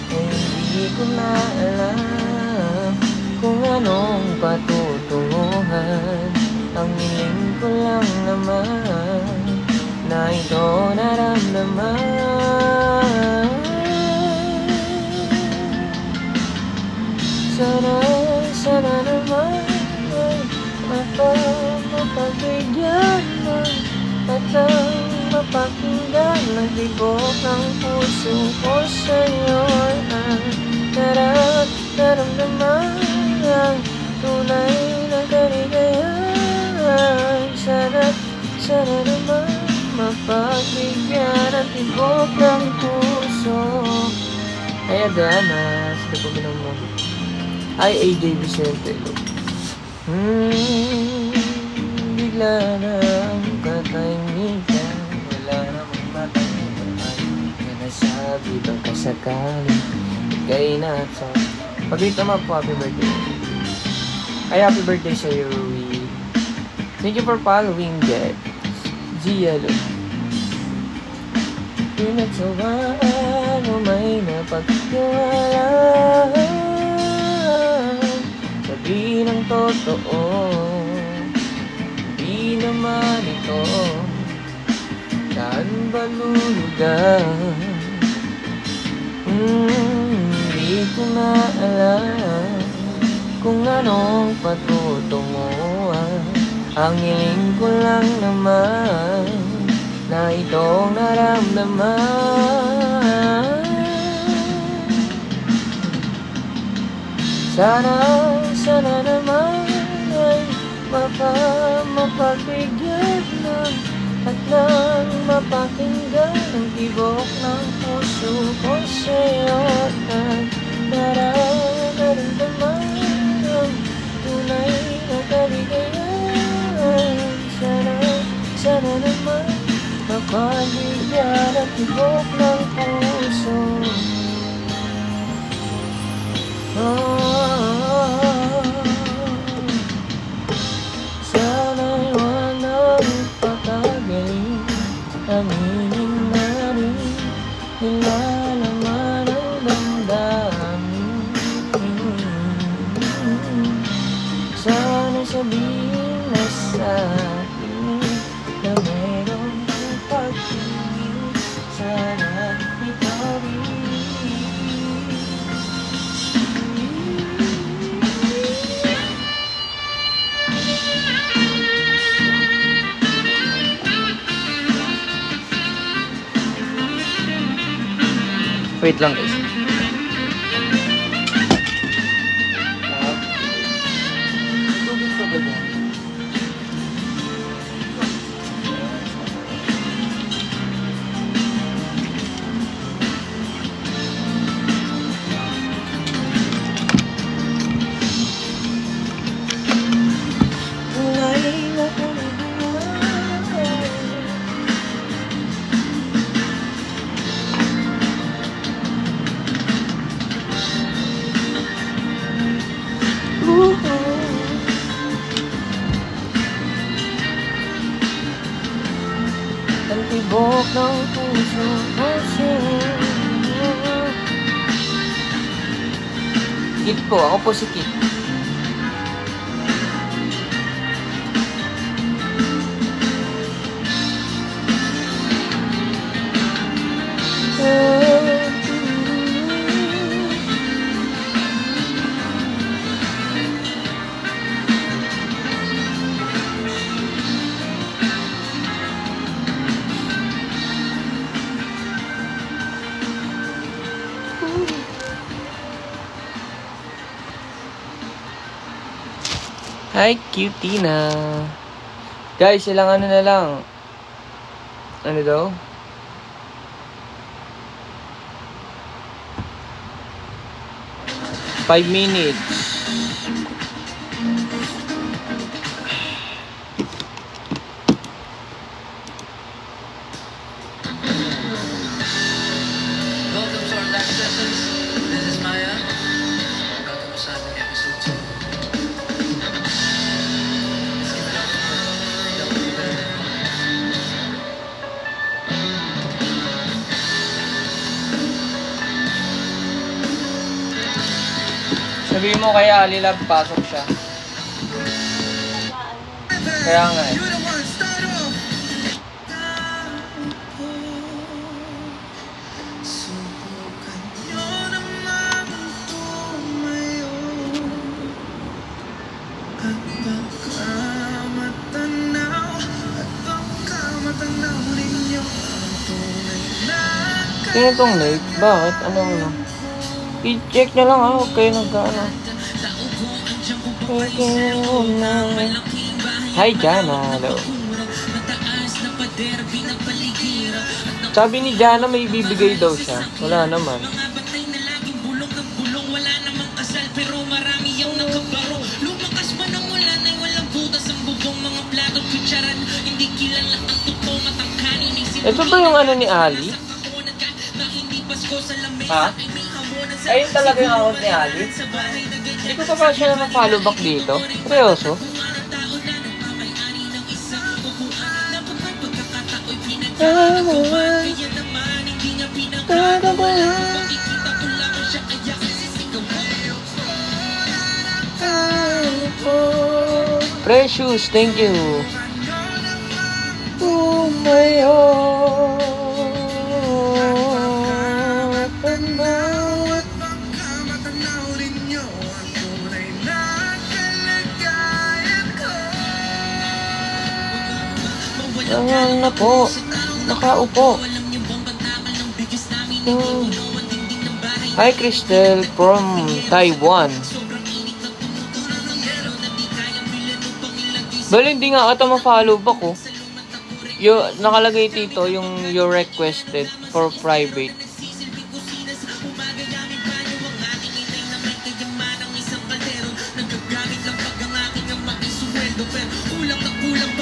Ay hindi ko na alam kung anong patutunguhan. Ang hiling ko lang naman na ito naramdaman. Sana naman ay mapagbigyan mo at ang mapakinggan ng tibok ng puso ko sa'yo. Naramdaman ang tunay na kaligayahan. Sana naman bigyan at tibok ng puso. Ay, Adana, sila po mo. Ay, AJ Vicente. Bigla na ang katahimikan, wala namang matanggapan. Nasabi bang kasakali, ika'y nasa. Pag-rate naman po, happy birthday. Ay, happy birthday sa'yo, Rui. Thank you for following, Get. Gialo. Pinagsawaan o may napagkawalan. Sabi ng totoo, di naman ito. Saan ba lulugan? Di ko na alam kung anong patutunguhan. Ang hiling ko lang naman na itong naramdaman. Sana naman ay mapagbigyan ng at nang mapakinggan ang tibok ng puso ko sa'yo at nararamdaman ang tunay na kaligayahan. Sana naman mapagbigyan ang tibok ng puso. Sana'y walang patagalin, aminin na rin nilalaman ang damdamin. Sana sabihin na sa'kin na mayroong pagtingin. Sana ikaw rin. Wait lang guys. Tubig pa ba dyan? Ang tibok ng puso ko sa'yo. Kit po, ako po si Kit. Hi, cutie na. Guys, ilang ano na lang. Ano daw? Five minutes. Welcome to our live sessions. This is Maya. Welcome sa ating episode 2. Sabihin mo kay Ali Love, pasok siya. Kaya nga eh. Sino tong late? Bakit? Ano? I-check na lang huwag kayo nagkaano. Hi, Jana. Hello. Sabi ni Jana may bibigay daw siya. Wala naman. Ito ba yung ano ni Ali? Ha? Ayun talaga yung account ni Ali? Hindi ko pa ba siya na-follow back dito? Seryoso? Precious, thank you. Oh my heart. Ayan na po. Nakaupo. Hi, Crystal from Taiwan. Bali, hindi nga ata ma-follow back ko. Nakalagay dito yung you requested for private.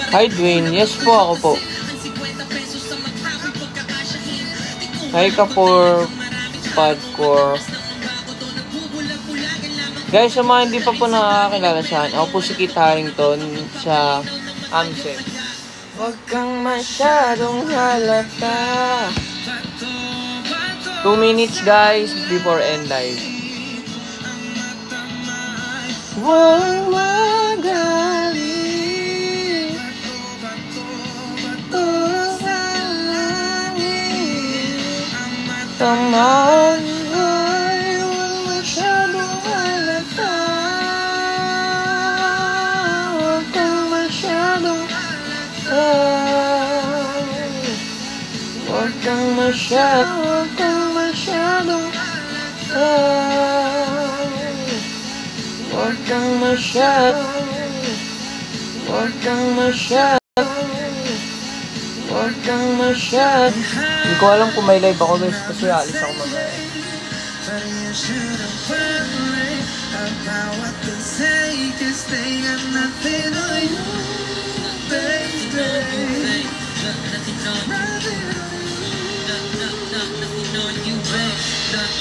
Hi, Dwayne. Yes po, ako po. Hi, Kapor Padcore. Guys, sa mga hindi pa po nakakakilala sa akin, ako po si Kit Harrington sa AMSEC. Huwag kang masyadong halata. 2 minutes guys before end live. Huwag magalit. Taman ay huwag masyadong halata. Huwag kang masyadong huwag kang masyadong huwag kang masyadong hindi ko alam kung may live ako guys kasi alis ako mag-live.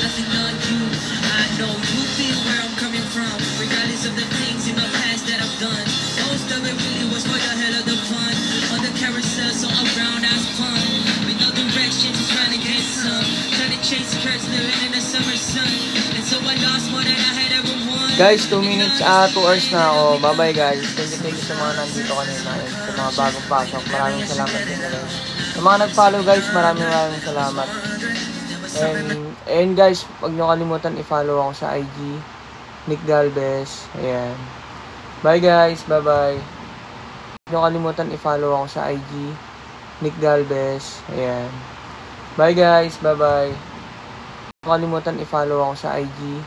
Nothing on you. I know you feel where I'm coming from, regardless of the things in my past that I've done. Most of it really was for the hell of the fun. On the carousel, so around I spun. With no directions, trying to get some. Trying to chase curves, living in the summer sun. And so I lost more than I had ever won. Guys, 2 minutes, 2 hours na ako. Bye bye guys. Thank you sa mga nandito kanina. Sa mga bagong pasok. Maraming salamat din guys. Sa mga nag-follow guys, maraming salamat. And guys, huwag nyo kalimutan i-follow ako sa IG, Nick Galvez. Ayan. Bye guys, bye bye. Huwag nyo kalimutan i-follow ako sa IG, Nick Galvez. Ayan. Bye guys, bye bye. Huwag nyo kalimutan i-follow ako sa IG,